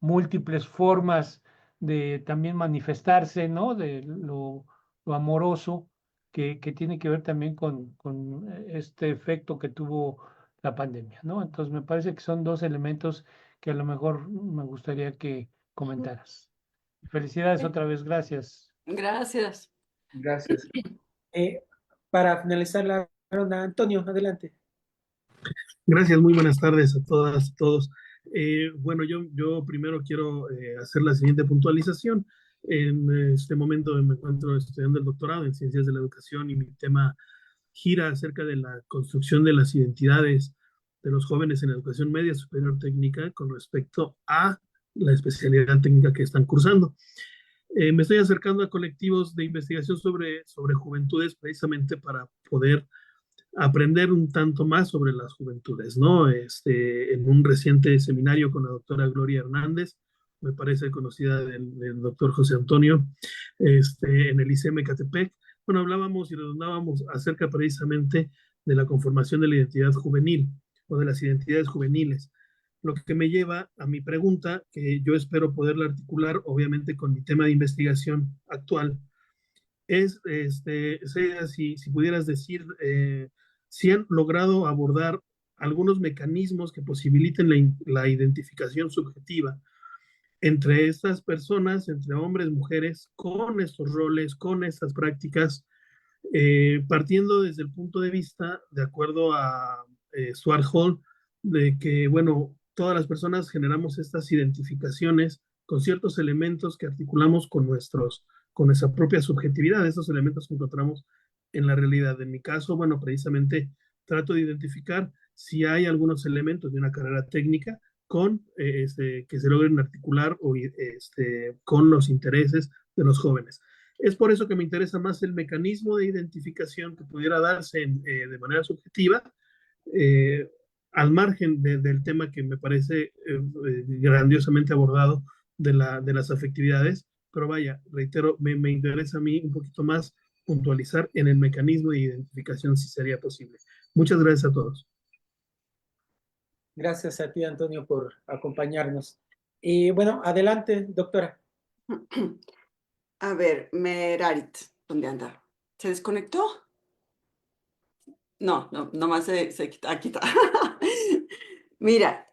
múltiples formas de también manifestarse, ¿no? De lo amoroso, que tiene que ver también con este efecto que tuvo la pandemia, ¿no? Entonces me parece que son dos elementos que a lo mejor me gustaría que comentaras. Felicidades otra vez, gracias. Gracias. Gracias. Eh, para finalizar la ronda, Antonio, adelante. Gracias, muy buenas tardes a todas y todos. Bueno, yo primero quiero hacer la siguiente puntualización. En este momento me encuentro estudiando el doctorado en Ciencias de la Educación y mi tema gira acerca de la construcción de las identidades de los jóvenes en educación media superior técnica con respecto a la especialidad técnica que están cursando. Me estoy acercando a colectivos de investigación sobre juventudes precisamente para poder aprender un tanto más sobre las juventudes, ¿no? En un reciente seminario con la doctora Gloria Hernández, me parece conocida del doctor José Antonio, en el ICM Catepec, bueno, hablábamos y redondábamos acerca precisamente de la conformación de la identidad juvenil o de las identidades juveniles, lo que me lleva a mi pregunta, que yo espero poderla articular, obviamente, con mi tema de investigación actual, es, si pudieras decir, si han logrado abordar algunos mecanismos que posibiliten la identificación subjetiva entre estas personas, entre hombres, mujeres, con estos roles, con estas prácticas, partiendo desde el punto de vista, de acuerdo a Stuart Hall, de que, bueno, todas las personas generamos estas identificaciones con ciertos elementos que articulamos con nuestra propia subjetividad, estos elementos que encontramos en la realidad. En mi caso, bueno, precisamente trato de identificar si hay algunos elementos de una carrera técnica que se logren articular con los intereses de los jóvenes. Es por eso que me interesa más el mecanismo de identificación que pudiera darse de manera subjetiva, eh, al margen del tema que me parece grandiosamente abordado de las afectividades, pero vaya, reitero, me interesa a mí un poquito más puntualizar en el mecanismo de identificación si sería posible. Muchas gracias a todos. Gracias a ti, Antonio, por acompañarnos. Y bueno, adelante, doctora. A ver, Merit, ¿dónde anda? ¿Se desconectó? No, nomás se quita, aquí está. Mira,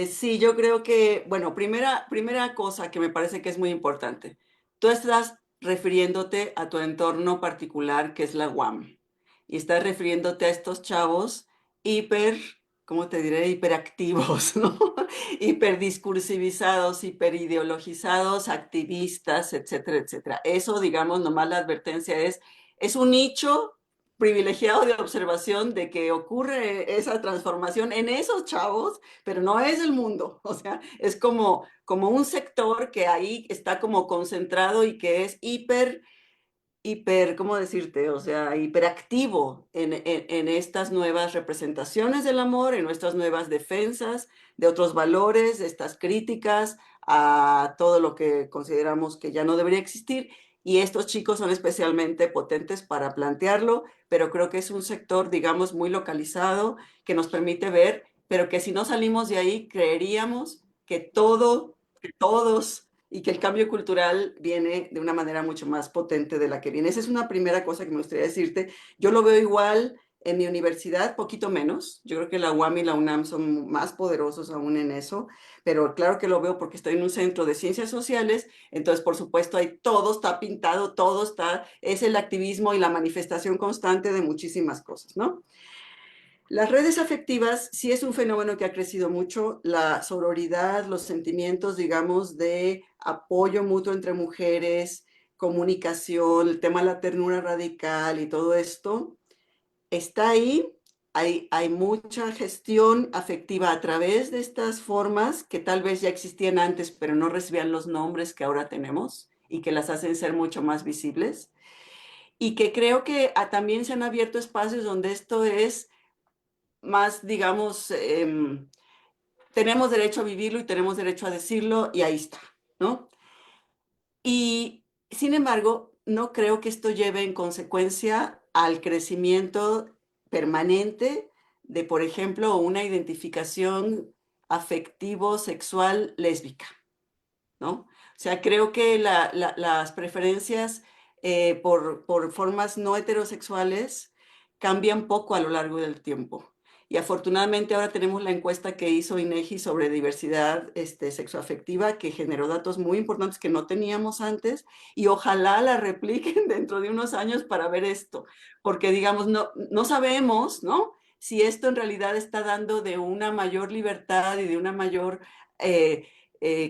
sí, yo creo que, bueno, primera cosa que me parece que es muy importante. Tú estás refiriéndote a tu entorno particular, que es la UAM, y estás refiriéndote a estos chavos hiper, ¿cómo te diré? Hiperactivos, ¿no? Hiperdiscursivizados, hiperideologizados, activistas, etcétera, etcétera. Eso, digamos, nomás la advertencia es un nicho privilegiado de observación de que ocurre esa transformación en esos chavos, pero no es el mundo. O sea, es como un sector que ahí está como concentrado y que es hiper ¿cómo decirte? O sea, hiperactivo en estas nuevas representaciones del amor, en nuestras nuevas defensas de otros valores, de estas críticas a todo lo que consideramos que ya no debería existir. Y estos chicos son especialmente potentes para plantearlo, pero creo que es un sector, digamos, muy localizado que nos permite ver, pero que si no salimos de ahí, creeríamos que todo, que todos y que el cambio cultural viene de una manera mucho más potente de la que viene. Esa es una primera cosa que me gustaría decirte. Yo lo veo igual en mi universidad, poquito menos. Yo creo que la UAM y la UNAM son más poderosos aún en eso, pero claro que lo veo porque estoy en un centro de ciencias sociales, entonces por supuesto ahí todo está pintado, todo está, es el activismo y la manifestación constante de muchísimas cosas, ¿no? Las redes afectivas sí es un fenómeno que ha crecido mucho, la sororidad, los sentimientos, digamos, de apoyo mutuo entre mujeres, comunicación, el tema de la ternura radical y todo esto, está ahí. Hay mucha gestión afectiva a través de estas formas que tal vez ya existían antes, pero no recibían los nombres que ahora tenemos y que las hacen ser mucho más visibles. Y que creo que también se han abierto espacios donde esto es más, digamos, tenemos derecho a vivirlo y tenemos derecho a decirlo y ahí está, ¿no? Y sin embargo, no creo que esto lleve en consecuencia al crecimiento permanente de, por ejemplo, una identificación afectivo-sexual lésbica, ¿no? O sea, creo que las preferencias por formas no heterosexuales cambian poco a lo largo del tiempo. Y afortunadamente ahora tenemos la encuesta que hizo INEGI sobre diversidad sexoafectiva, que generó datos muy importantes que no teníamos antes, y ojalá la repliquen dentro de unos años para ver esto, porque digamos, no sabemos, ¿no? Si esto en realidad está dando de una mayor libertad y de una mayor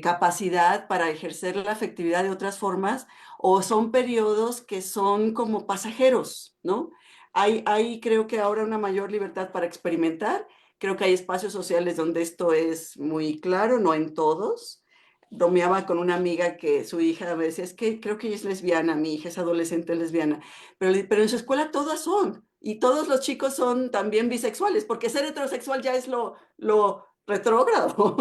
capacidad para ejercer la afectividad de otras formas, o son periodos que son como pasajeros, ¿no? Hay creo que ahora una mayor libertad para experimentar, creo que hay espacios sociales donde esto es muy claro, no en todos. Bromeaba con una amiga que su hija me decía, es que creo que ella es lesbiana, mi hija es adolescente lesbiana, pero en su escuela todas son, y todos los chicos son también bisexuales, porque ser heterosexual ya es lo retrógrado.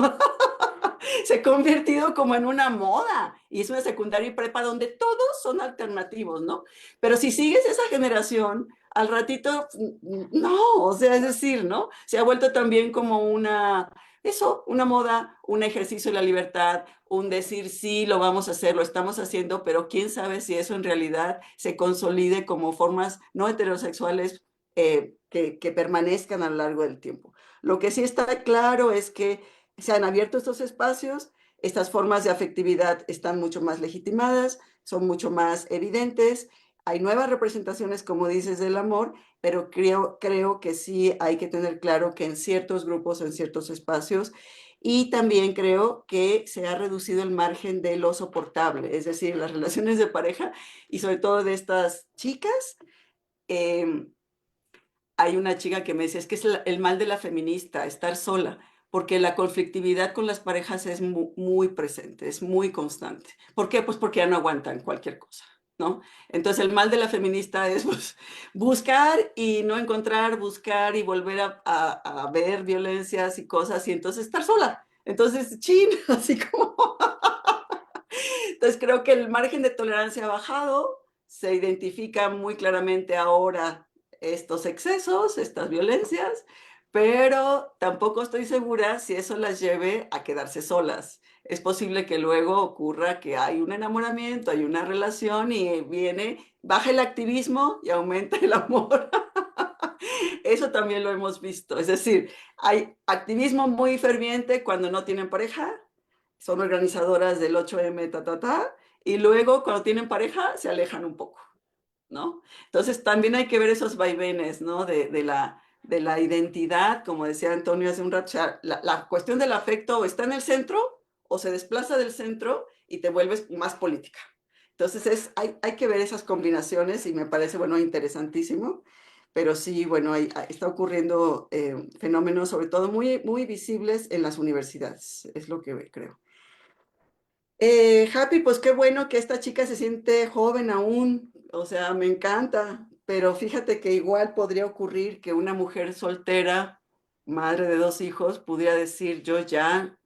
Se ha convertido como en una moda y es una secundaria y prepa donde todos son alternativos, ¿no? Pero si sigues esa generación, al ratito, no, o sea, es decir, ¿no? Se ha vuelto también como una moda, un ejercicio de la libertad, un decir sí, lo vamos a hacer, lo estamos haciendo, pero quién sabe si eso en realidad se consolide como formas no heterosexuales que permanezcan a lo largo del tiempo. Lo que sí está claro es que se han abierto estos espacios, estas formas de afectividad están mucho más legitimadas, son mucho más evidentes, hay nuevas representaciones, como dices, del amor, pero creo que sí hay que tener claro que en ciertos grupos, en ciertos espacios, y también creo que se ha reducido el margen de lo soportable, es decir, las relaciones de pareja y sobre todo de estas chicas. eh, Hay una chica que me decía, es que es el mal de la feminista, estar sola, porque la conflictividad con las parejas es muy presente, es muy constante. ¿Por qué? Pues porque ya no aguantan cualquier cosa, ¿no? Entonces el mal de la feminista es pues, buscar y no encontrar, buscar y volver a ver violencias y cosas y entonces estar sola. Entonces, chin, así como... Entonces creo que el margen de tolerancia ha bajado, se identifica muy claramente ahora estos excesos, estas violencias, pero tampoco estoy segura si eso las lleve a quedarse solas. Es posible que luego ocurra que hay un enamoramiento, hay una relación y baja el activismo y aumenta el amor. Eso también lo hemos visto. Es decir, hay activismo muy ferviente cuando no tienen pareja, son organizadoras del 8M, y luego cuando tienen pareja se alejan un poco, ¿no? Entonces también hay que ver esos vaivenes, ¿no? De la identidad, como decía Antonio hace un rato, o sea, la cuestión del afecto o está en el centro o se desplaza del centro y te vuelves más política. Entonces hay que ver esas combinaciones y me parece, bueno, interesantísimo. Pero sí, bueno, está ocurriendo fenómenos, sobre todo muy, muy visibles en las universidades, es lo que creo. Happy, pues qué bueno que esta chica se siente joven aún, o sea, me encanta, pero fíjate que igual podría ocurrir que una mujer soltera, madre de 2 hijos, pudiera decir, yo ya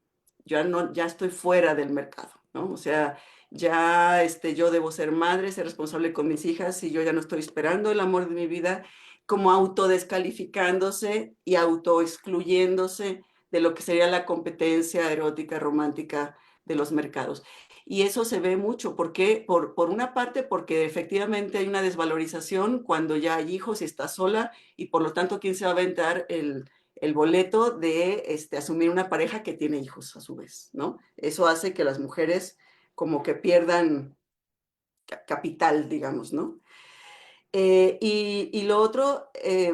no, ya estoy fuera del mercado, ¿no? O sea, ya yo debo ser madre, ser responsable con mis hijas y yo ya no estoy esperando el amor de mi vida, como autodescalificándose y autoexcluyéndose de lo que sería la competencia erótica, romántica de los mercados. Y eso se ve mucho. ¿Por qué? Por una parte, porque efectivamente hay una desvalorización cuando ya hay hijos y está sola y por lo tanto, ¿quién se va a aventar el boleto de asumir una pareja que tiene hijos a su vez, ¿no? Eso hace que las mujeres como que pierdan capital, digamos, ¿no? Y lo otro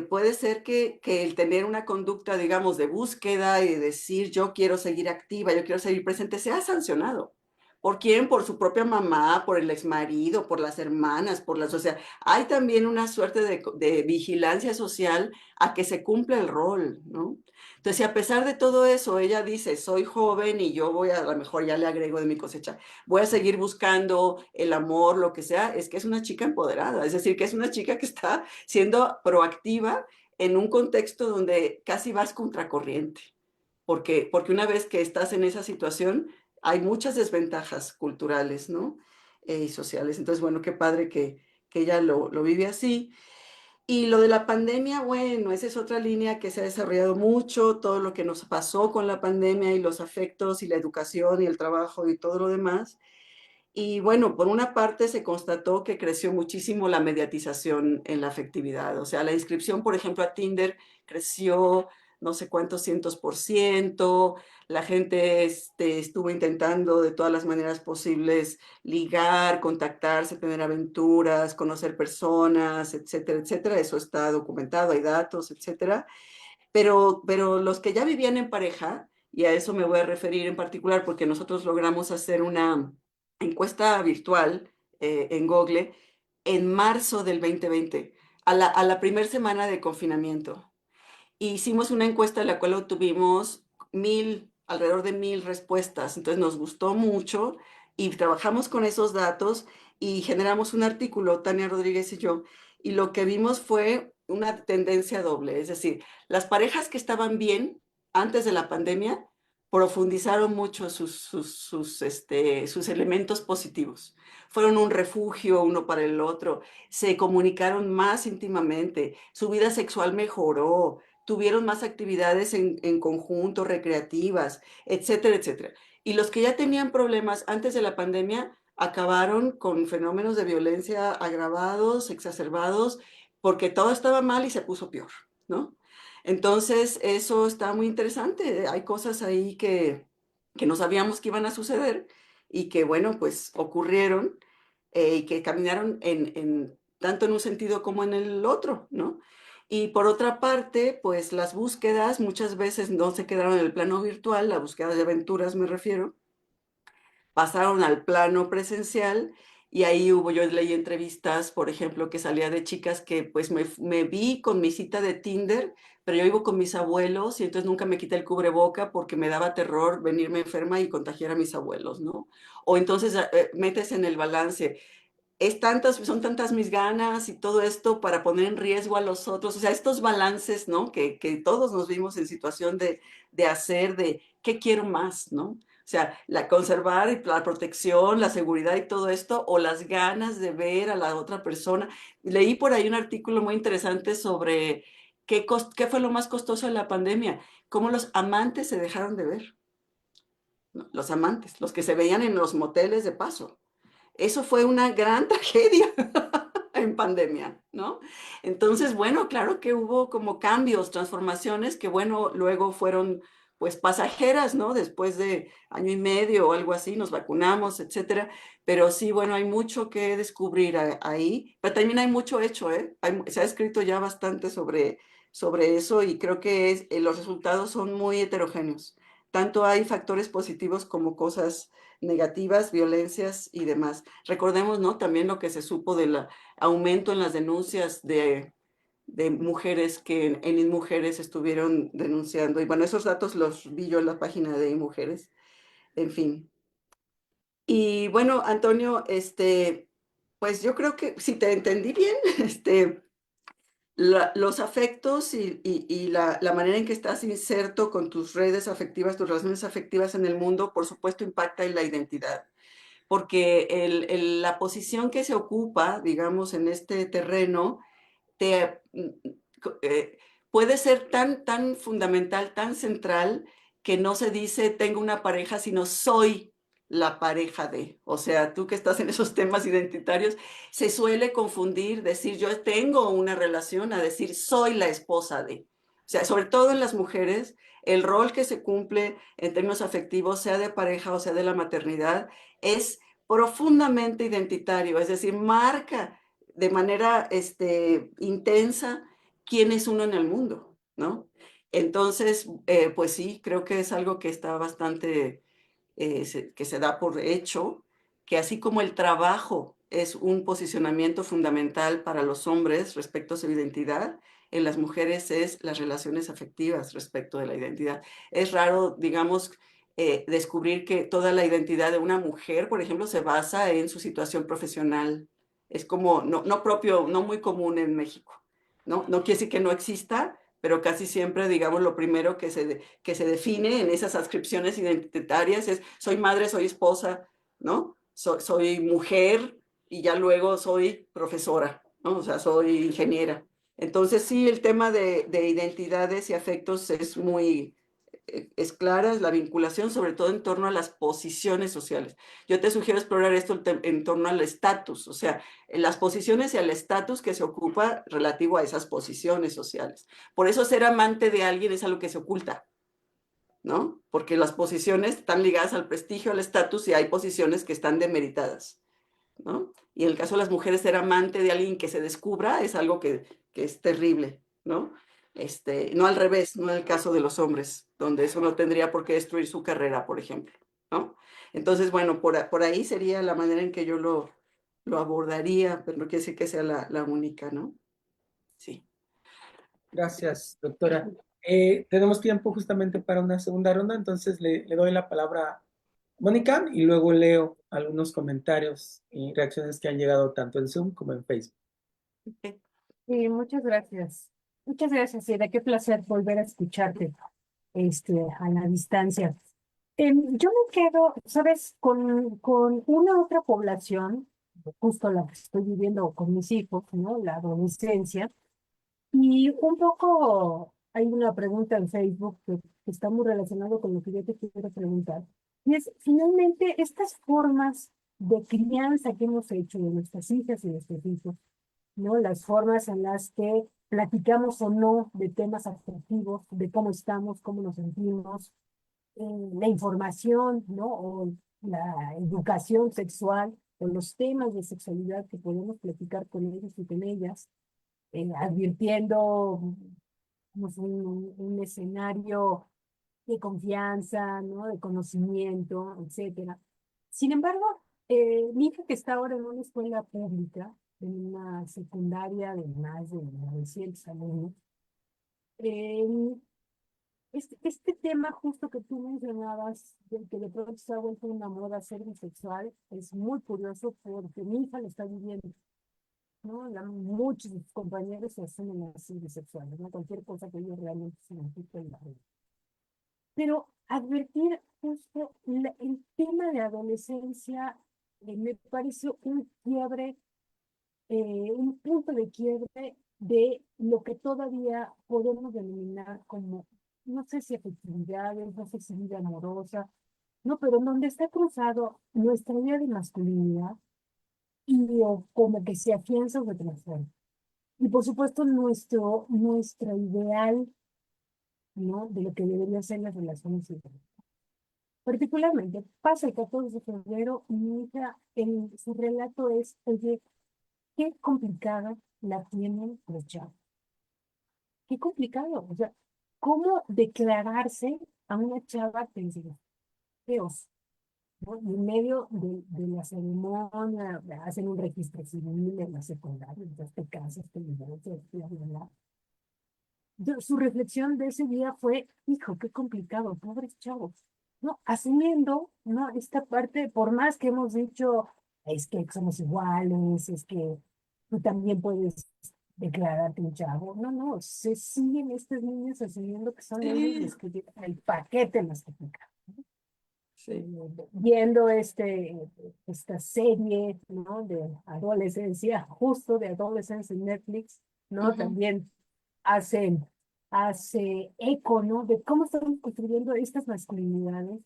puede ser que el tener una conducta, digamos, de búsqueda y de decir yo quiero seguir activa, yo quiero seguir presente, sea sancionado. ¿Por quién? Por su propia mamá, por el exmarido, por las hermanas, por las... O sea, hay también una suerte de vigilancia social a que se cumpla el rol, ¿no? Entonces, si a pesar de todo eso, ella dice, soy joven y yo voy a lo mejor ya le agrego de mi cosecha, voy a seguir buscando el amor, lo que sea, es que es una chica empoderada, es decir, que es una chica que está siendo proactiva en un contexto donde casi vas contracorriente, porque una vez que estás en esa situación, hay muchas desventajas culturales, ¿no? Y sociales. Entonces, bueno, qué padre que ella lo vive así. Y lo de la pandemia, bueno, esa es otra línea que se ha desarrollado mucho, todo lo que nos pasó con la pandemia y los afectos y la educación y el trabajo y todo lo demás. Y bueno, por una parte se constató que creció muchísimo la mediatización en la afectividad. O sea, la inscripción, por ejemplo, a Tinder creció no sé cuántos cientos por ciento. La gente estuvo intentando de todas las maneras posibles ligar, contactarse, tener aventuras, conocer personas, etcétera, etcétera. Eso está documentado, hay datos, etcétera. Pero los que ya vivían en pareja, y a eso me voy a referir en particular porque nosotros logramos hacer una encuesta virtual en Google en marzo del 2020, a la primera semana de confinamiento. Hicimos una encuesta en la cual obtuvimos alrededor de 1000 respuestas. Entonces nos gustó mucho y trabajamos con esos datos y generamos un artículo, Tania Rodríguez y yo, y lo que vimos fue una tendencia doble. Es decir, las parejas que estaban bien antes de la pandemia profundizaron mucho sus elementos positivos. Fueron un refugio uno para el otro, se comunicaron más íntimamente, su vida sexual mejoró, tuvieron más actividades en conjunto, recreativas, etcétera, etcétera. Y los que ya tenían problemas antes de la pandemia acabaron con fenómenos de violencia agravados, exacerbados, porque todo estaba mal y se puso peor, ¿no? Entonces, eso está muy interesante. Hay cosas ahí que no sabíamos que iban a suceder y que, bueno, pues ocurrieron y que caminaron tanto en un sentido como en el otro, ¿no? Y por otra parte, pues las búsquedas muchas veces no se quedaron en el plano virtual, las búsquedas de aventuras me refiero, pasaron al plano presencial y ahí yo leí entrevistas, por ejemplo, que salía de chicas que pues me vi con mi cita de Tinder, pero yo vivo con mis abuelos y entonces nunca me quité el cubreboca porque me daba terror venirme enferma y contagiar a mis abuelos, ¿no? O entonces metes en el balance, son tantas mis ganas y todo esto para poner en riesgo a los otros. O sea, estos balances, ¿no? Que todos nos vimos en situación de hacer, de qué quiero más, ¿no? O sea, conservar la protección, la seguridad y todo esto, o las ganas de ver a la otra persona. Leí por ahí un artículo muy interesante sobre qué fue lo más costoso de la pandemia, cómo los amantes se dejaron de ver, ¿no? Los amantes, los que se veían en los moteles de paso. Eso fue una gran tragedia en pandemia, ¿no? Entonces, bueno, claro que hubo como cambios, transformaciones que, bueno, luego fueron pues pasajeras, ¿no? Después de año y medio o algo así, nos vacunamos, etcétera. Pero sí, bueno, hay mucho que descubrir ahí, pero también hay mucho hecho, ¿eh? Se ha escrito ya bastante sobre eso y creo que los resultados son muy heterogéneos. Tanto hay factores positivos como cosas negativas, violencias y demás. Recordemos, ¿no? También lo que se supo del aumento en las denuncias de mujeres que en InMujeres estuvieron denunciando. Y bueno, esos datos los vi yo en la página de InMujeres. En fin. Y bueno, Antonio, Pues yo creo que si te entendí bien, los afectos y la manera en que estás inserto con tus redes afectivas, tus relaciones afectivas en el mundo, por supuesto, impacta en la identidad. Porque la posición que se ocupa, digamos, en este terreno, te, puede ser tan fundamental, tan central, que no se dice tengo una pareja, sino soy la pareja de. O sea, tú que estás en esos temas identitarios, se suele confundir decir yo tengo una relación a decir soy la esposa de. O sea, sobre todo en las mujeres, el rol que se cumple en términos afectivos, sea de pareja o sea de la maternidad, es profundamente identitario, es decir, marca de manera intensa quién es uno en el mundo, ¿no? Entonces, pues sí, creo que es algo que está bastante, que se da por hecho, que así como el trabajo es un posicionamiento fundamental para los hombres respecto a su identidad, en las mujeres es las relaciones afectivas respecto de la identidad. Es raro, digamos, descubrir que toda la identidad de una mujer, por ejemplo, se basa en su situación profesional. Es como no propio, no muy común en México, ¿no? No quiere decir que no exista, pero casi siempre, digamos, lo primero que se define en esas adscripciones identitarias es soy madre, soy esposa, ¿no? Soy mujer y ya luego soy profesora, ¿no? O sea, soy ingeniera. Entonces sí, el tema de identidades y afectos es clara, es la vinculación, sobre todo en torno a las posiciones sociales. Yo te sugiero explorar esto en torno al estatus, o sea, las posiciones y al estatus que se ocupa relativo a esas posiciones sociales. Por eso ser amante de alguien es algo que se oculta, ¿no? Porque las posiciones están ligadas al prestigio, al estatus, y hay posiciones que están demeritadas, ¿no? Y en el caso de las mujeres, ser amante de alguien que se descubra es algo que es terrible, ¿no? No al revés, no en el caso de los hombres, donde eso no tendría por qué destruir su carrera, por ejemplo, ¿no? Entonces, bueno, por ahí sería la manera en que yo lo abordaría, pero no quiere decir que sea la única, ¿no? Sí. Gracias, doctora. Tenemos tiempo justamente para una segunda ronda, entonces le doy la palabra a Mónica y luego leo algunos comentarios y reacciones que han llegado tanto en Zoom como en Facebook. Okay. Sí, muchas gracias. Muchas gracias, Ida. Qué placer volver a escucharte, a la distancia. Yo me quedo, ¿sabes? Con una otra población, justo la que estoy viviendo con mis hijos, ¿no? La adolescencia. Y un poco hay una pregunta en Facebook que está muy relacionado con lo que yo te quiero preguntar. Y es, finalmente, estas formas de crianza que hemos hecho de nuestras hijas y de nuestros hijos, ¿no? Las formas en las que platicamos o no de temas afectivos, de cómo estamos, cómo nos sentimos, la información, ¿no? O la educación sexual, o los temas de sexualidad que podemos platicar con ellos y con ellas, advirtiendo pues, un escenario de confianza, ¿no? De conocimiento, etcétera. Sin embargo, mi hija que está ahora en una escuela pública, en una secundaria de más de 900 alumnos, eh, este tema justo que tú mencionabas, de que de pronto se ha vuelto una moda ser bisexual, es muy curioso porque mi hija lo está viviendo, ¿no? Muchos de sus compañeros se asumen así bisexuales, ¿no? Cualquier cosa que ellos realmente signifiquen la vida. Pero advertir justo el tema de adolescencia me parece un quiebre, un punto de quiebre de lo que todavía podemos denominar como, no sé si afectividades, no sé si vida amorosa, no, pero donde está cruzado nuestra idea de masculinidad y o como que se afianza o se transforma. Y por supuesto nuestro ideal, ¿no? De lo que deberían ser las relaciones humanas. Particularmente, pasa el 14 de febrero y mi hija, en su relato es, oye, qué complicada la tienen los chavos. Qué complicado. O sea, ¿cómo declararse a una chava que dice, feos? ¿No? Y en medio de la ceremonia, hacen un registro civil en la secundaria, entonces te casas, te divorcias, bla, bla, bla. Su reflexión de ese día fue, hijo, qué complicado, pobres chavos, ¿no? Asumiendo, ¿no? Esta parte, por más que hemos dicho, es que somos iguales, es que tú también puedes declararte un chavo. No, no, se siguen estos niños asumiendo que son ellos Sí, los que llevan el paquete masticado. sí. Viendo esta serie, ¿no? De adolescencia, justo de adolescencia en Netflix, ¿no? Ujú. También hace, hace eco, ¿no? De cómo estamos construyendo estas masculinidades,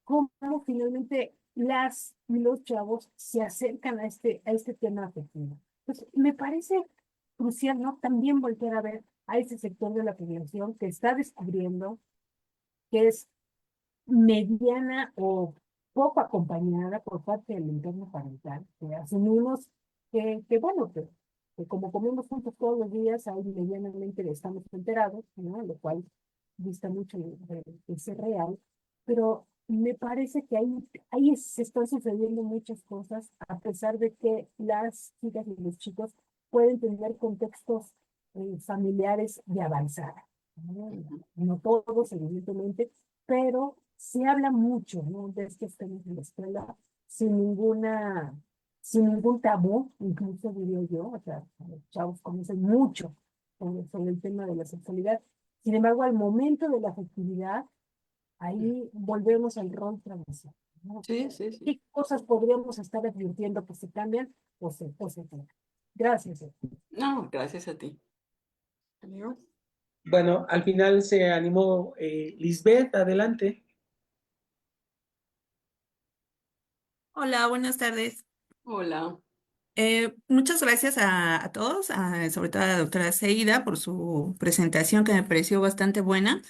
cómo finalmente las y los chavos se acercan a este tema afectivo. Pues me parece crucial, ¿no? También volver a ver a ese sector de la población que está descubriendo que es mediana o poco acompañada por parte del entorno parental, que asumimos bueno, que como comemos juntos todos los días, ahí medianamente estamos enterados, ¿no? Lo cual dista mucho de ser real, pero me parece que ahí se están sucediendo muchas cosas, a pesar de que las chicas y los chicos pueden tener contextos familiares de avanzada, ¿no? No todos, evidentemente, pero se habla mucho, ¿no? De estos temas en la escuela sin ningún tabú, incluso diría yo, o sea, los chavos conocen mucho sobre el tema de la sexualidad. Sin embargo, al momento de la afectividad, ahí volvemos al rol tradicional, ¿no? Sí, sí, sí. ¿Qué cosas podríamos estar advirtiendo que se cambian o se quedan? Gracias. No, gracias a ti. Amigo. Bueno, al final se animó Lisbeth, adelante. Hola, buenas tardes. Hola. Muchas gracias a todos, sobre todo a la doctora Seida por su presentación que me pareció bastante buena.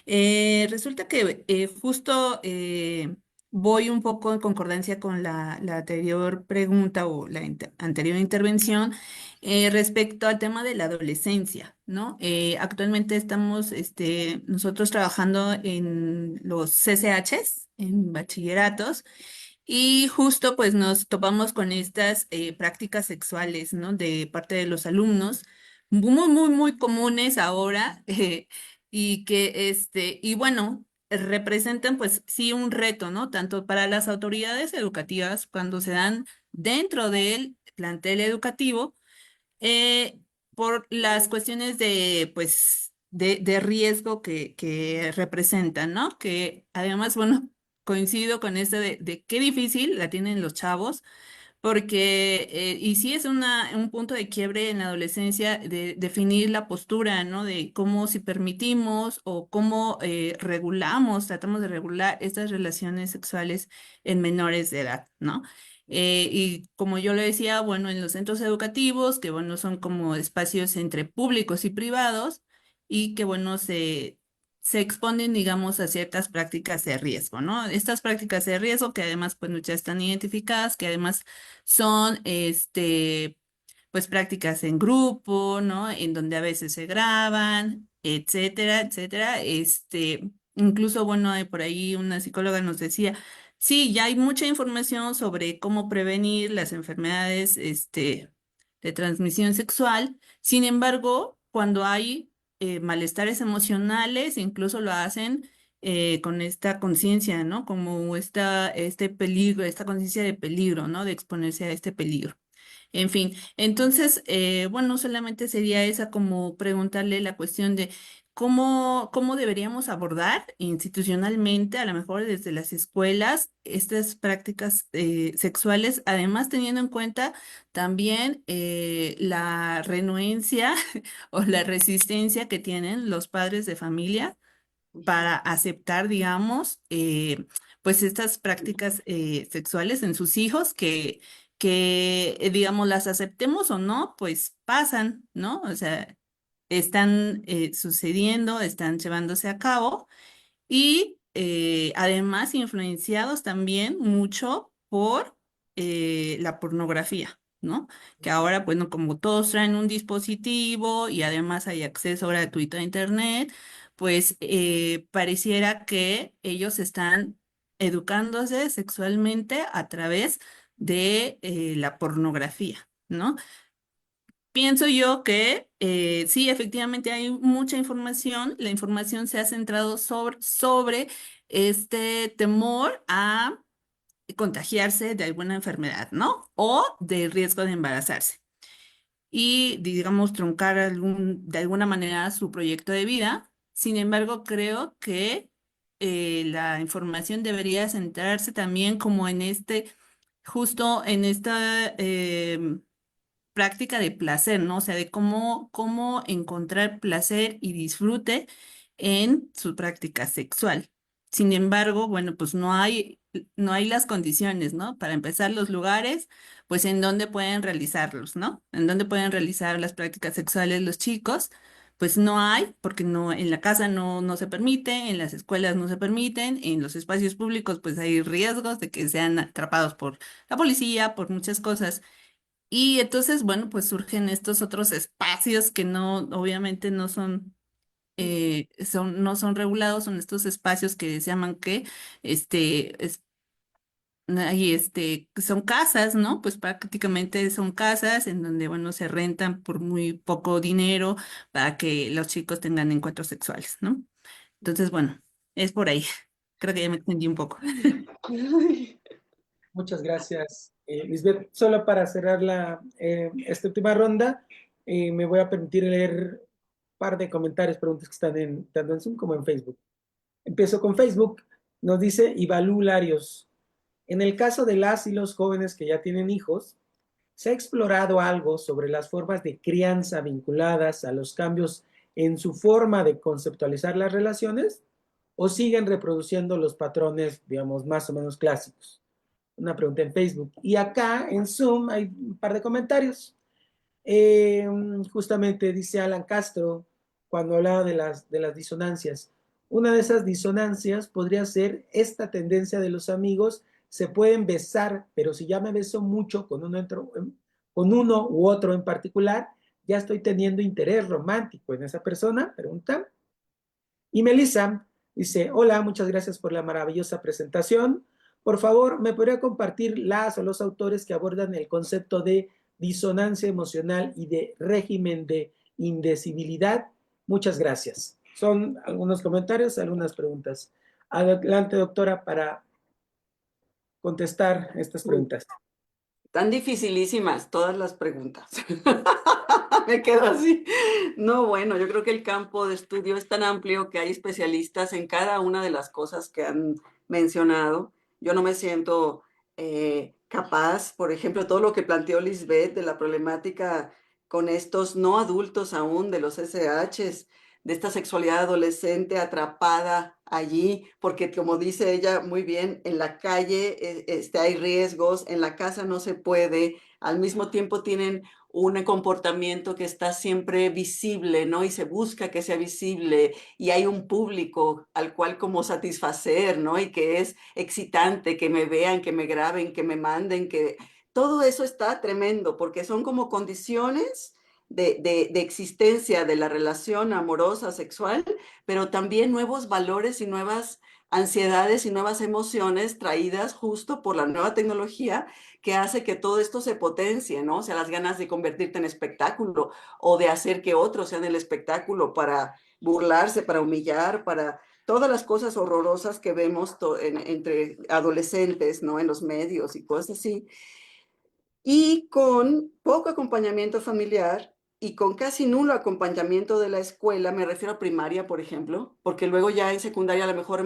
Resulta que justo voy un poco en concordancia con la anterior pregunta o la anterior intervención respecto al tema de la adolescencia, ¿no? Actualmente estamos nosotros trabajando en los CCHs, en bachilleratos. Y justo pues nos topamos con estas prácticas sexuales, ¿no? De parte de los alumnos, muy, muy, muy comunes ahora, y que y bueno, representan pues sí un reto, ¿no? Tanto para las autoridades educativas cuando se dan dentro del plantel educativo, eh, por las cuestiones de, pues, de riesgo que representan, ¿no? Que además, bueno, coincido con esto de qué difícil la tienen los chavos porque, y sí es un punto de quiebre en la adolescencia de definir la postura, ¿no? De cómo si permitimos o cómo regulamos, tratamos de regular estas relaciones sexuales en menores de edad, ¿no? Y como yo le decía, bueno, en los centros educativos, que bueno, son como espacios entre públicos y privados, y que bueno, se exponen, digamos, a ciertas prácticas de riesgo, ¿no? Estas prácticas de riesgo que además, pues, ya están identificadas, que además son, pues, prácticas en grupo, ¿no? En donde a veces se graban, etcétera, etcétera. Incluso, bueno, por ahí una psicóloga nos decía, sí, ya hay mucha información sobre cómo prevenir las enfermedades, de transmisión sexual. Sin embargo, cuando hay malestares emocionales, incluso lo hacen con esta conciencia, ¿no? Como este peligro, esta conciencia de peligro, ¿no? De exponerse a este peligro. En fin, entonces, bueno, solamente sería esa como preguntarle la cuestión de cómo deberíamos abordar institucionalmente, a lo mejor desde las escuelas, estas prácticas sexuales, además teniendo en cuenta también la renuencia o la resistencia que tienen los padres de familia Ujú. para aceptar, digamos, pues estas prácticas sexuales en sus hijos digamos, las aceptemos o no, pues pasan, ¿no? O sea, están sucediendo, están llevándose a cabo y además influenciados también mucho por la pornografía, ¿no? Que ahora, bueno, como todos traen un dispositivo y además hay acceso gratuito a Internet, pues pareciera que ellos están educándose sexualmente a través de la pornografía, ¿no? Pienso yo que sí, efectivamente hay mucha información. La información se ha centrado sobre este temor a contagiarse de alguna enfermedad, ¿no? O del riesgo de embarazarse. Y, digamos, truncar de alguna manera su proyecto de vida. Sin embargo, creo que la información debería centrarse también como en justo en esta práctica de placer, ¿no? O sea, de cómo encontrar placer y disfrute en su práctica sexual. Sin embargo, bueno, pues no hay las condiciones, ¿no? Para empezar, los lugares, pues en dónde pueden realizarlos, ¿no? En dónde pueden realizar las prácticas sexuales los chicos. Pues no hay, porque no, en la casa no se permite, en las escuelas no se permiten, en los espacios públicos pues hay riesgos de que sean atrapados por la policía, por muchas cosas. Y entonces, bueno, pues surgen estos otros espacios que no, obviamente no son regulados, son estos espacios que se llaman son casas, ¿no? Pues prácticamente son casas en donde, bueno, se rentan por muy poco dinero para que los chicos tengan encuentros sexuales, ¿no? Entonces, bueno, es por ahí. Creo que ya me extendí un poco. Muchas gracias, Lisbeth. Solo para cerrar esta última ronda, me voy a permitir leer un par de comentarios, preguntas que están tanto en Zoom como en Facebook. Empiezo con Facebook. Nos dice Ibalú Larios. En el caso de las y los jóvenes que ya tienen hijos, ¿se ha explorado algo sobre las formas de crianza vinculadas a los cambios en su forma de conceptualizar las relaciones? ¿O siguen reproduciendo los patrones, digamos, más o menos clásicos? Una pregunta en Facebook. Y acá en Zoom hay un par de comentarios. Justamente dice Alan Castro, cuando hablaba de las disonancias, una de esas disonancias podría ser esta tendencia de los amigos, se pueden besar, pero si ya me beso mucho con uno u otro en particular, ya estoy teniendo interés romántico en esa persona, pregunta. Y Melissa dice, hola, muchas gracias por la maravillosa presentación. Por favor, ¿me podría compartir las o los autores que abordan el concepto de disonancia emocional y de régimen de indecibilidad? Muchas gracias. Son algunos comentarios, algunas preguntas. Adelante, doctora, para contestar estas preguntas. Tan dificilísimas todas las preguntas. Me quedo así. No, bueno, yo creo que el campo de estudio es tan amplio que hay especialistas en cada una de las cosas que han mencionado. Yo no me siento capaz, por ejemplo, todo lo que planteó Lisbeth de la problemática con estos no adultos aún, de los SHs, de esta sexualidad adolescente atrapada allí, porque como dice ella muy bien, en la calle hay riesgos, en la casa no se puede, al mismo tiempo tienen un comportamiento que está siempre visible, ¿no? Y se busca que sea visible y hay un público al cual como satisfacer, ¿no? Y que es excitante, que me vean, que me graben, que me manden, que todo eso está tremendo porque son como condiciones de existencia de la relación amorosa, sexual, pero también nuevos valores y nuevas ansiedades y nuevas emociones traídas justo por la nueva tecnología que hace que todo esto se potencie, ¿no? O sea, las ganas de convertirte en espectáculo o de hacer que otros sean el espectáculo para burlarse, para humillar, para todas las cosas horrorosas que vemos entre adolescentes, ¿no? En los medios y cosas así. Y con poco acompañamiento familiar y con casi nulo acompañamiento de la escuela, me refiero a primaria, por ejemplo, porque luego ya en secundaria a lo mejor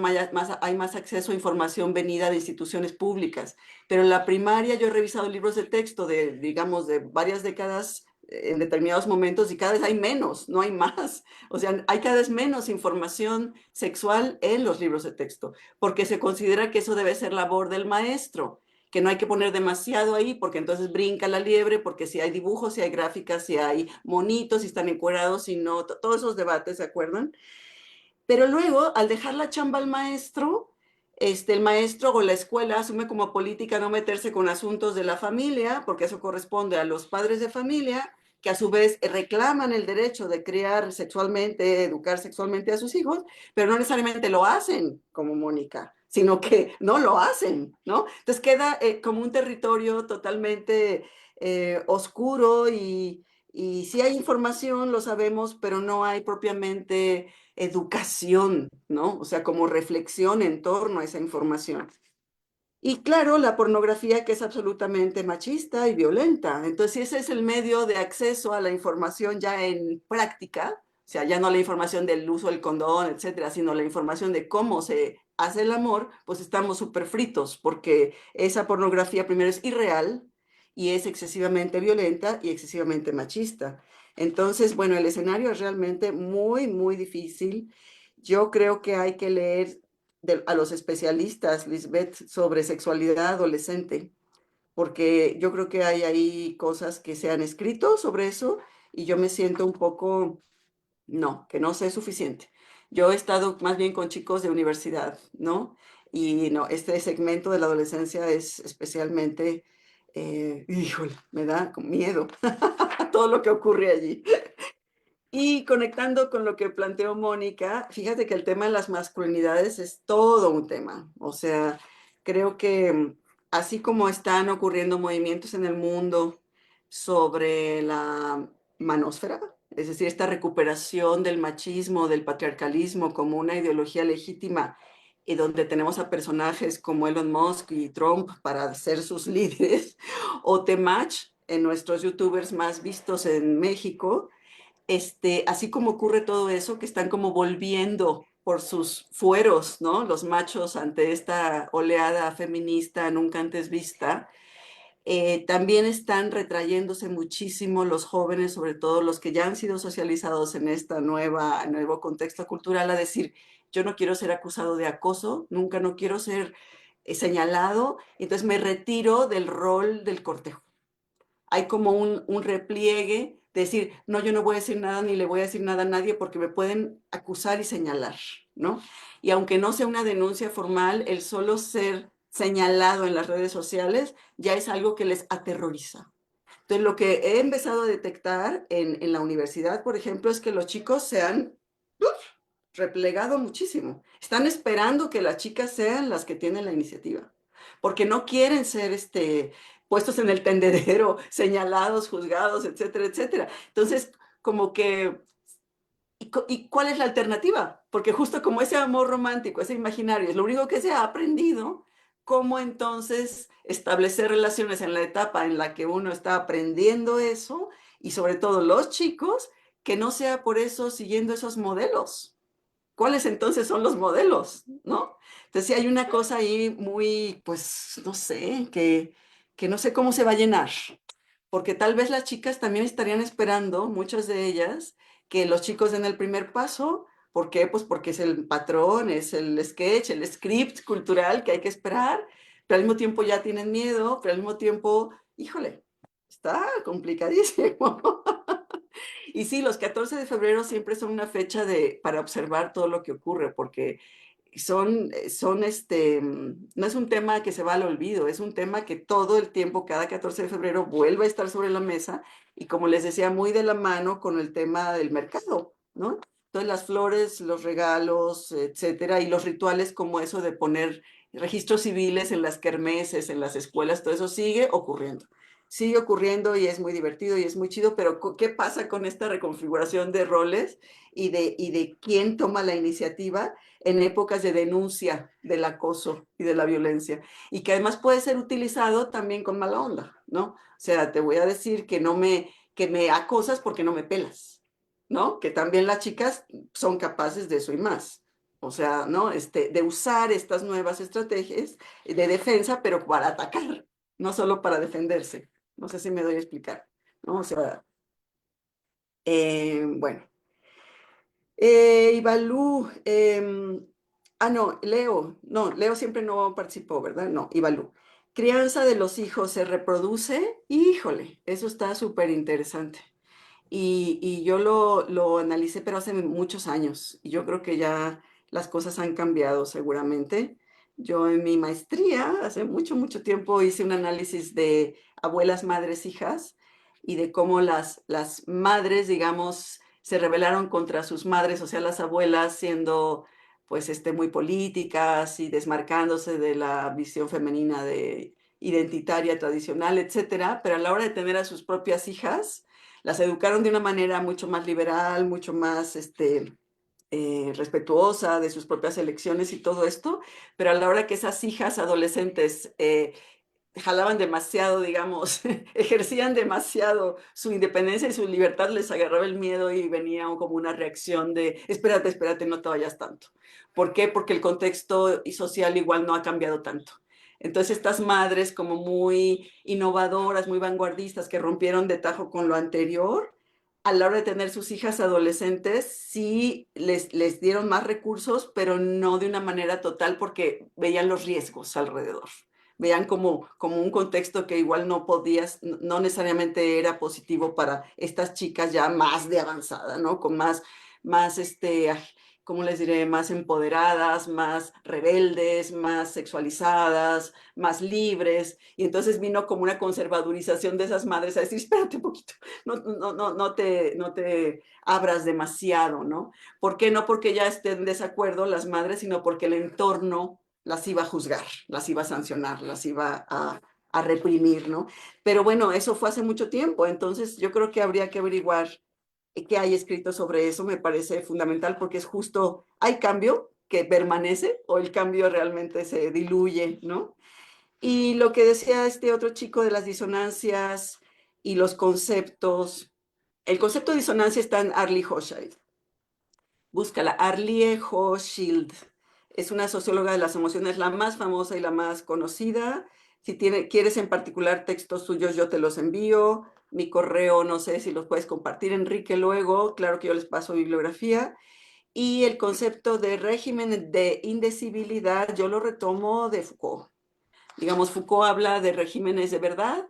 hay más acceso a información venida de instituciones públicas, pero en la primaria yo he revisado libros de texto de, digamos, de varias décadas en determinados momentos y cada vez hay menos, no hay más. O sea, hay cada vez menos información sexual en los libros de texto, porque se considera que eso debe ser labor del maestro, que no hay que poner demasiado ahí porque entonces brinca la liebre, porque si hay dibujos, si hay gráficas, si hay monitos, si están encuadrados, si no, todos esos debates, ¿se acuerdan? Pero luego, al dejar la chamba al maestro, el maestro o la escuela asume como política no meterse con asuntos de la familia, porque eso corresponde a los padres de familia, que a su vez reclaman el derecho de criar sexualmente, educar sexualmente a sus hijos, pero no necesariamente lo hacen como Mónica, sino que no lo hacen, ¿no? Entonces queda como un territorio totalmente oscuro y sí hay información, lo sabemos, pero no hay propiamente educación, ¿no? O sea, como reflexión en torno a esa información. Y claro, la pornografía que es absolutamente machista y violenta. Entonces, si ese es el medio de acceso a la información ya en práctica, o sea, ya no la información del uso del condón, etcétera, sino la información de cómo se hace el amor, pues estamos súper fritos, porque esa pornografía primero es irreal y es excesivamente violenta y excesivamente machista. Entonces, bueno, el escenario es realmente muy, muy difícil. Yo creo que hay que leer a los especialistas, Lisbeth, sobre sexualidad adolescente, porque yo creo que hay ahí cosas que se han escrito sobre eso y yo me siento un poco, no, que no sé suficiente. Yo he estado más bien con chicos de universidad, ¿no? Y no, este segmento de la adolescencia es especialmente, híjole, me da miedo todo lo que ocurre allí. Y conectando con lo que planteó Mónica, fíjate que el tema de las masculinidades es todo un tema. O sea, creo que así como están ocurriendo movimientos en el mundo sobre la manósfera, es decir, esta recuperación del machismo, del patriarcalismo como una ideología legítima y donde tenemos a personajes como Elon Musk y Trump para ser sus líderes, o Temach en nuestros youtubers más vistos en México, así como ocurre todo eso, que están como volviendo por sus fueros, ¿no? Los machos ante esta oleada feminista nunca antes vista, también están retrayéndose muchísimo los jóvenes, sobre todo los que ya han sido socializados en esta nuevo contexto cultural, a decir, yo no quiero ser acusado de acoso, nunca no quiero ser señalado, entonces me retiro del rol del cortejo. Hay como un repliegue, de decir, no, yo no voy a decir nada ni le voy a decir nada a nadie porque me pueden acusar y señalar, ¿no? Y aunque no sea una denuncia formal, el solo ser señalado en las redes sociales ya es algo que les aterroriza. Entonces, lo que he empezado a detectar en la universidad, por ejemplo, es que los chicos se han replegado muchísimo. Están esperando que las chicas sean las que tienen la iniciativa, porque no quieren ser puestos en el tendedero, señalados, juzgados, etcétera, etcétera. Entonces, como que, ¿y cuál es la alternativa? Porque justo como ese amor romántico, ese imaginario, es lo único que se ha aprendido, ¿cómo entonces establecer relaciones en la etapa en la que uno está aprendiendo eso? Y sobre todo los chicos, que no sea por eso siguiendo esos modelos. ¿Cuáles entonces son los modelos? ¿No? Entonces, sí hay una cosa ahí muy, pues, no sé, que no sé cómo se va a llenar, porque tal vez las chicas también estarían esperando, muchas de ellas, que los chicos den el primer paso. ¿Por qué? Pues porque es el patrón, es el sketch, el script cultural que hay que esperar, pero al mismo tiempo ya tienen miedo, pero al mismo tiempo, híjole, está complicadísimo. Y sí, los 14 de febrero siempre son una fecha para observar todo lo que ocurre, porque no es un tema que se va al olvido, es un tema que todo el tiempo, cada 14 de febrero, vuelve a estar sobre la mesa y como les decía, muy de la mano con el tema del mercado, ¿no? Entonces las flores, los regalos, etcétera, y los rituales como eso de poner registros civiles en las kermeses, en las escuelas, todo eso sigue ocurriendo y es muy divertido y es muy chido, pero ¿qué pasa con esta reconfiguración de roles y de quién toma la iniciativa en épocas de denuncia del acoso y de la violencia? Y que además puede ser utilizado también con mala onda, ¿no? O sea, te voy a decir que me acosas porque no me pelas, ¿no? Que también las chicas son capaces de eso y más. O sea, ¿no? De usar estas nuevas estrategias de defensa, pero para atacar, no solo para defenderse. No sé si me doy a explicar, ¿no? O sea, bueno. Ibalú, no, Leo siempre no participó, ¿verdad? No, Ibalú. Crianza de los hijos se reproduce, híjole, eso está súper interesante. Y yo lo analicé, pero hace muchos años, y yo creo que ya las cosas han cambiado seguramente. Yo en mi maestría, hace mucho, mucho tiempo, hice un análisis de abuelas, madres, hijas, y de cómo las madres, digamos, se rebelaron contra sus madres, o sea, las abuelas siendo pues muy políticas y desmarcándose de la visión femenina de identitaria, tradicional, etcétera, pero a la hora de tener a sus propias hijas, las educaron de una manera mucho más liberal, mucho más respetuosa de sus propias elecciones y todo esto, pero a la hora que esas hijas adolescentes jalaban demasiado, digamos, ejercían demasiado su independencia y su libertad, les agarraba el miedo y venía como una reacción de, espérate, espérate, no te vayas tanto. ¿Por qué? Porque el contexto social igual no ha cambiado tanto. Entonces estas madres como muy innovadoras, muy vanguardistas, que rompieron de tajo con lo anterior, a la hora de tener sus hijas adolescentes, sí les dieron más recursos, pero no de una manera total porque veían los riesgos alrededor. Vean como un contexto que igual no podías, no necesariamente era positivo para estas chicas ya más de avanzada, ¿no? Con más ¿cómo les diré? Más empoderadas, más rebeldes, más sexualizadas, más libres. Y entonces vino como una conservadurización de esas madres a decir, espérate un poquito, no te abras demasiado, ¿no? ¿Por qué? No porque ya estén en desacuerdo las madres, sino porque el entorno las iba a juzgar, las iba a sancionar, las iba a reprimir, ¿no? Pero bueno, eso fue hace mucho tiempo, entonces yo creo que habría que averiguar qué hay escrito sobre eso, me parece fundamental porque es justo, hay cambio que permanece o el cambio realmente se diluye, ¿no? Y lo que decía este otro chico de las disonancias y los conceptos, el concepto de disonancia está en Arlie Hochschild. Búscala, Arlie Hochschild. Es una socióloga de las emociones, la más famosa y la más conocida. Si quieres en particular textos suyos, yo te los envío. Mi correo, no sé si los puedes compartir, Enrique, luego. Claro que yo les paso bibliografía. Y el concepto de régimen de indecibilidad, yo lo retomo de Foucault. Digamos, Foucault habla de regímenes de verdad,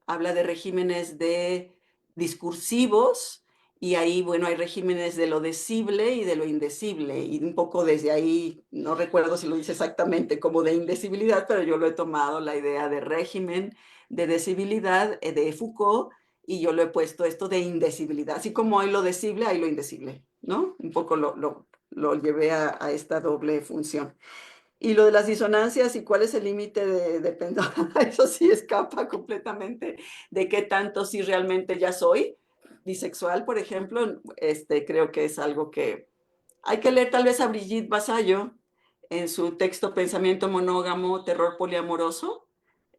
habla de regímenes de discursivos, y ahí, bueno, hay regímenes de lo decible y de lo indecible, y un poco desde ahí, no recuerdo si lo dice exactamente como de indecibilidad, pero yo lo he tomado la idea de régimen de decibilidad de Foucault, y yo lo he puesto esto de indecibilidad, así como hay lo decible, hay lo indecible, ¿no? Un poco lo llevé a esta doble función. Y lo de las disonancias y cuál es el límite depende, eso sí escapa completamente de qué tanto sí realmente ya soy bisexual, por ejemplo. Creo que es algo que hay que leer tal vez a Brigitte Vasallo en su texto Pensamiento monógamo, terror poliamoroso,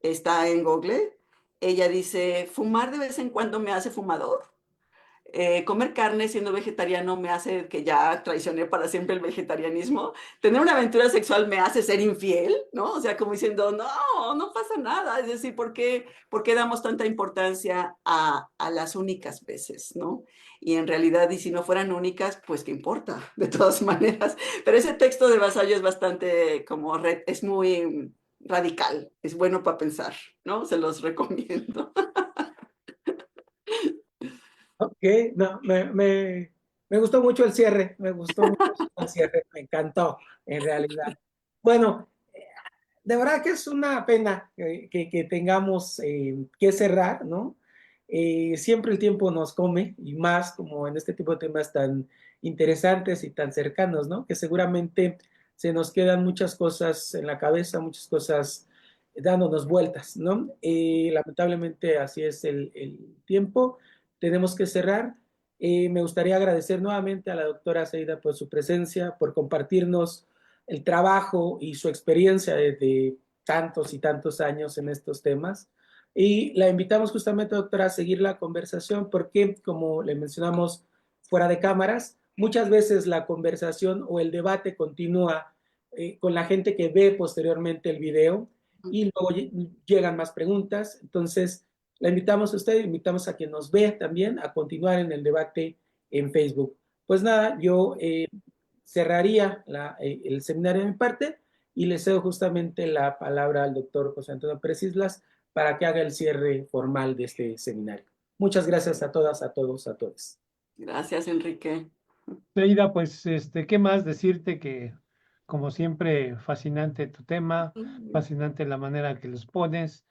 está en Google. Ella dice, fumar de vez en cuando me hace fumador. Comer carne siendo vegetariano me hace que ya traicioné para siempre el vegetarianismo. Tener una aventura sexual me hace ser infiel, ¿no? O sea, como diciendo, no, no pasa nada. Es decir, ¿por qué damos tanta importancia a las únicas veces, ¿no? Y en realidad, y si no fueran únicas, pues qué importa, de todas maneras. Pero ese texto de Vasallo es bastante es muy radical, es bueno para pensar, ¿no? Se los recomiendo. Ok, no, me gustó mucho el cierre, me gustó mucho el cierre, me encantó, en realidad. Bueno, de verdad que es una pena que tengamos que cerrar, ¿no? Siempre el tiempo nos come y más como en este tipo de temas tan interesantes y tan cercanos, ¿no? Que seguramente se nos quedan muchas cosas en la cabeza, muchas cosas dándonos vueltas, ¿no? Lamentablemente así es el tiempo, tenemos que cerrar. Me gustaría agradecer nuevamente a la doctora Zaida por su presencia, por compartirnos el trabajo y su experiencia de tantos y tantos años en estos temas. Y la invitamos justamente, doctora, a seguir la conversación porque, como le mencionamos fuera de cámaras, muchas veces la conversación o el debate continúa con la gente que ve posteriormente el video y luego llegan más preguntas. Entonces, la invitamos a usted, invitamos a quien nos ve también a continuar en el debate en Facebook. Pues nada, yo cerraría el seminario de mi parte y le cedo justamente la palabra al doctor José Antonio Pérez Islas para que haga el cierre formal de este seminario. Muchas gracias a todas, a todos, a todos. Gracias, Enrique. Leida, pues, ¿qué más decirte que, como siempre, fascinante tu tema, fascinante la manera que los pones.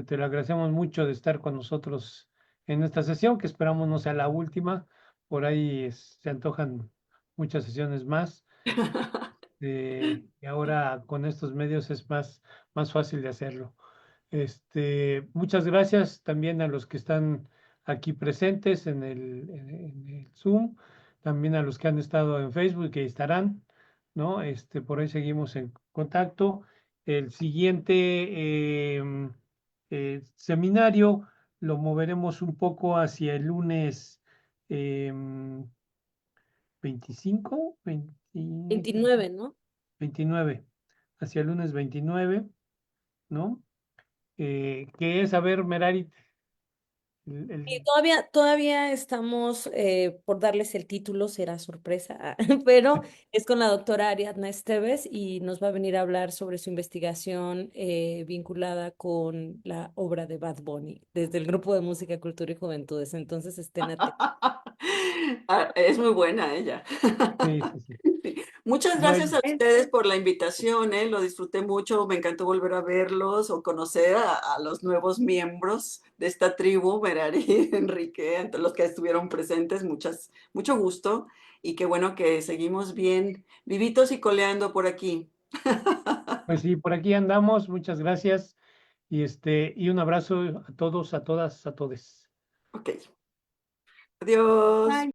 Te lo agradecemos mucho de estar con nosotros en esta sesión, que esperamos no sea la última. Por ahí se antojan muchas sesiones más. Y ahora con estos medios es más fácil de hacerlo. Muchas gracias también a los que están aquí presentes en el Zoom. también a los que han estado en Facebook, que estarán, ¿no? Por ahí seguimos en contacto. El siguiente seminario lo moveremos un poco hacia el lunes 25, 29, ¿no? 29, hacia el lunes 29, ¿no? Que es, a ver, Merari, Y todavía estamos por darles el título, será sorpresa, pero es con la doctora Ariadna Esteves y nos va a venir a hablar sobre su investigación vinculada con la obra de Bad Bunny desde el Grupo de Música, Cultura y Juventudes. Entonces estén atentos. Es muy buena ella. sí, sí, sí. Sí. Muchas gracias Bueno, a ustedes por la invitación, lo disfruté mucho, me encantó volver a verlos o conocer a los nuevos miembros de esta tribu, Merari, Enrique, entre los que estuvieron presentes, mucho gusto y qué bueno que seguimos bien vivitos y coleando por aquí. pues sí, por aquí andamos, muchas gracias y un abrazo a todos, a todas, a todes. Ok, adiós. Bye.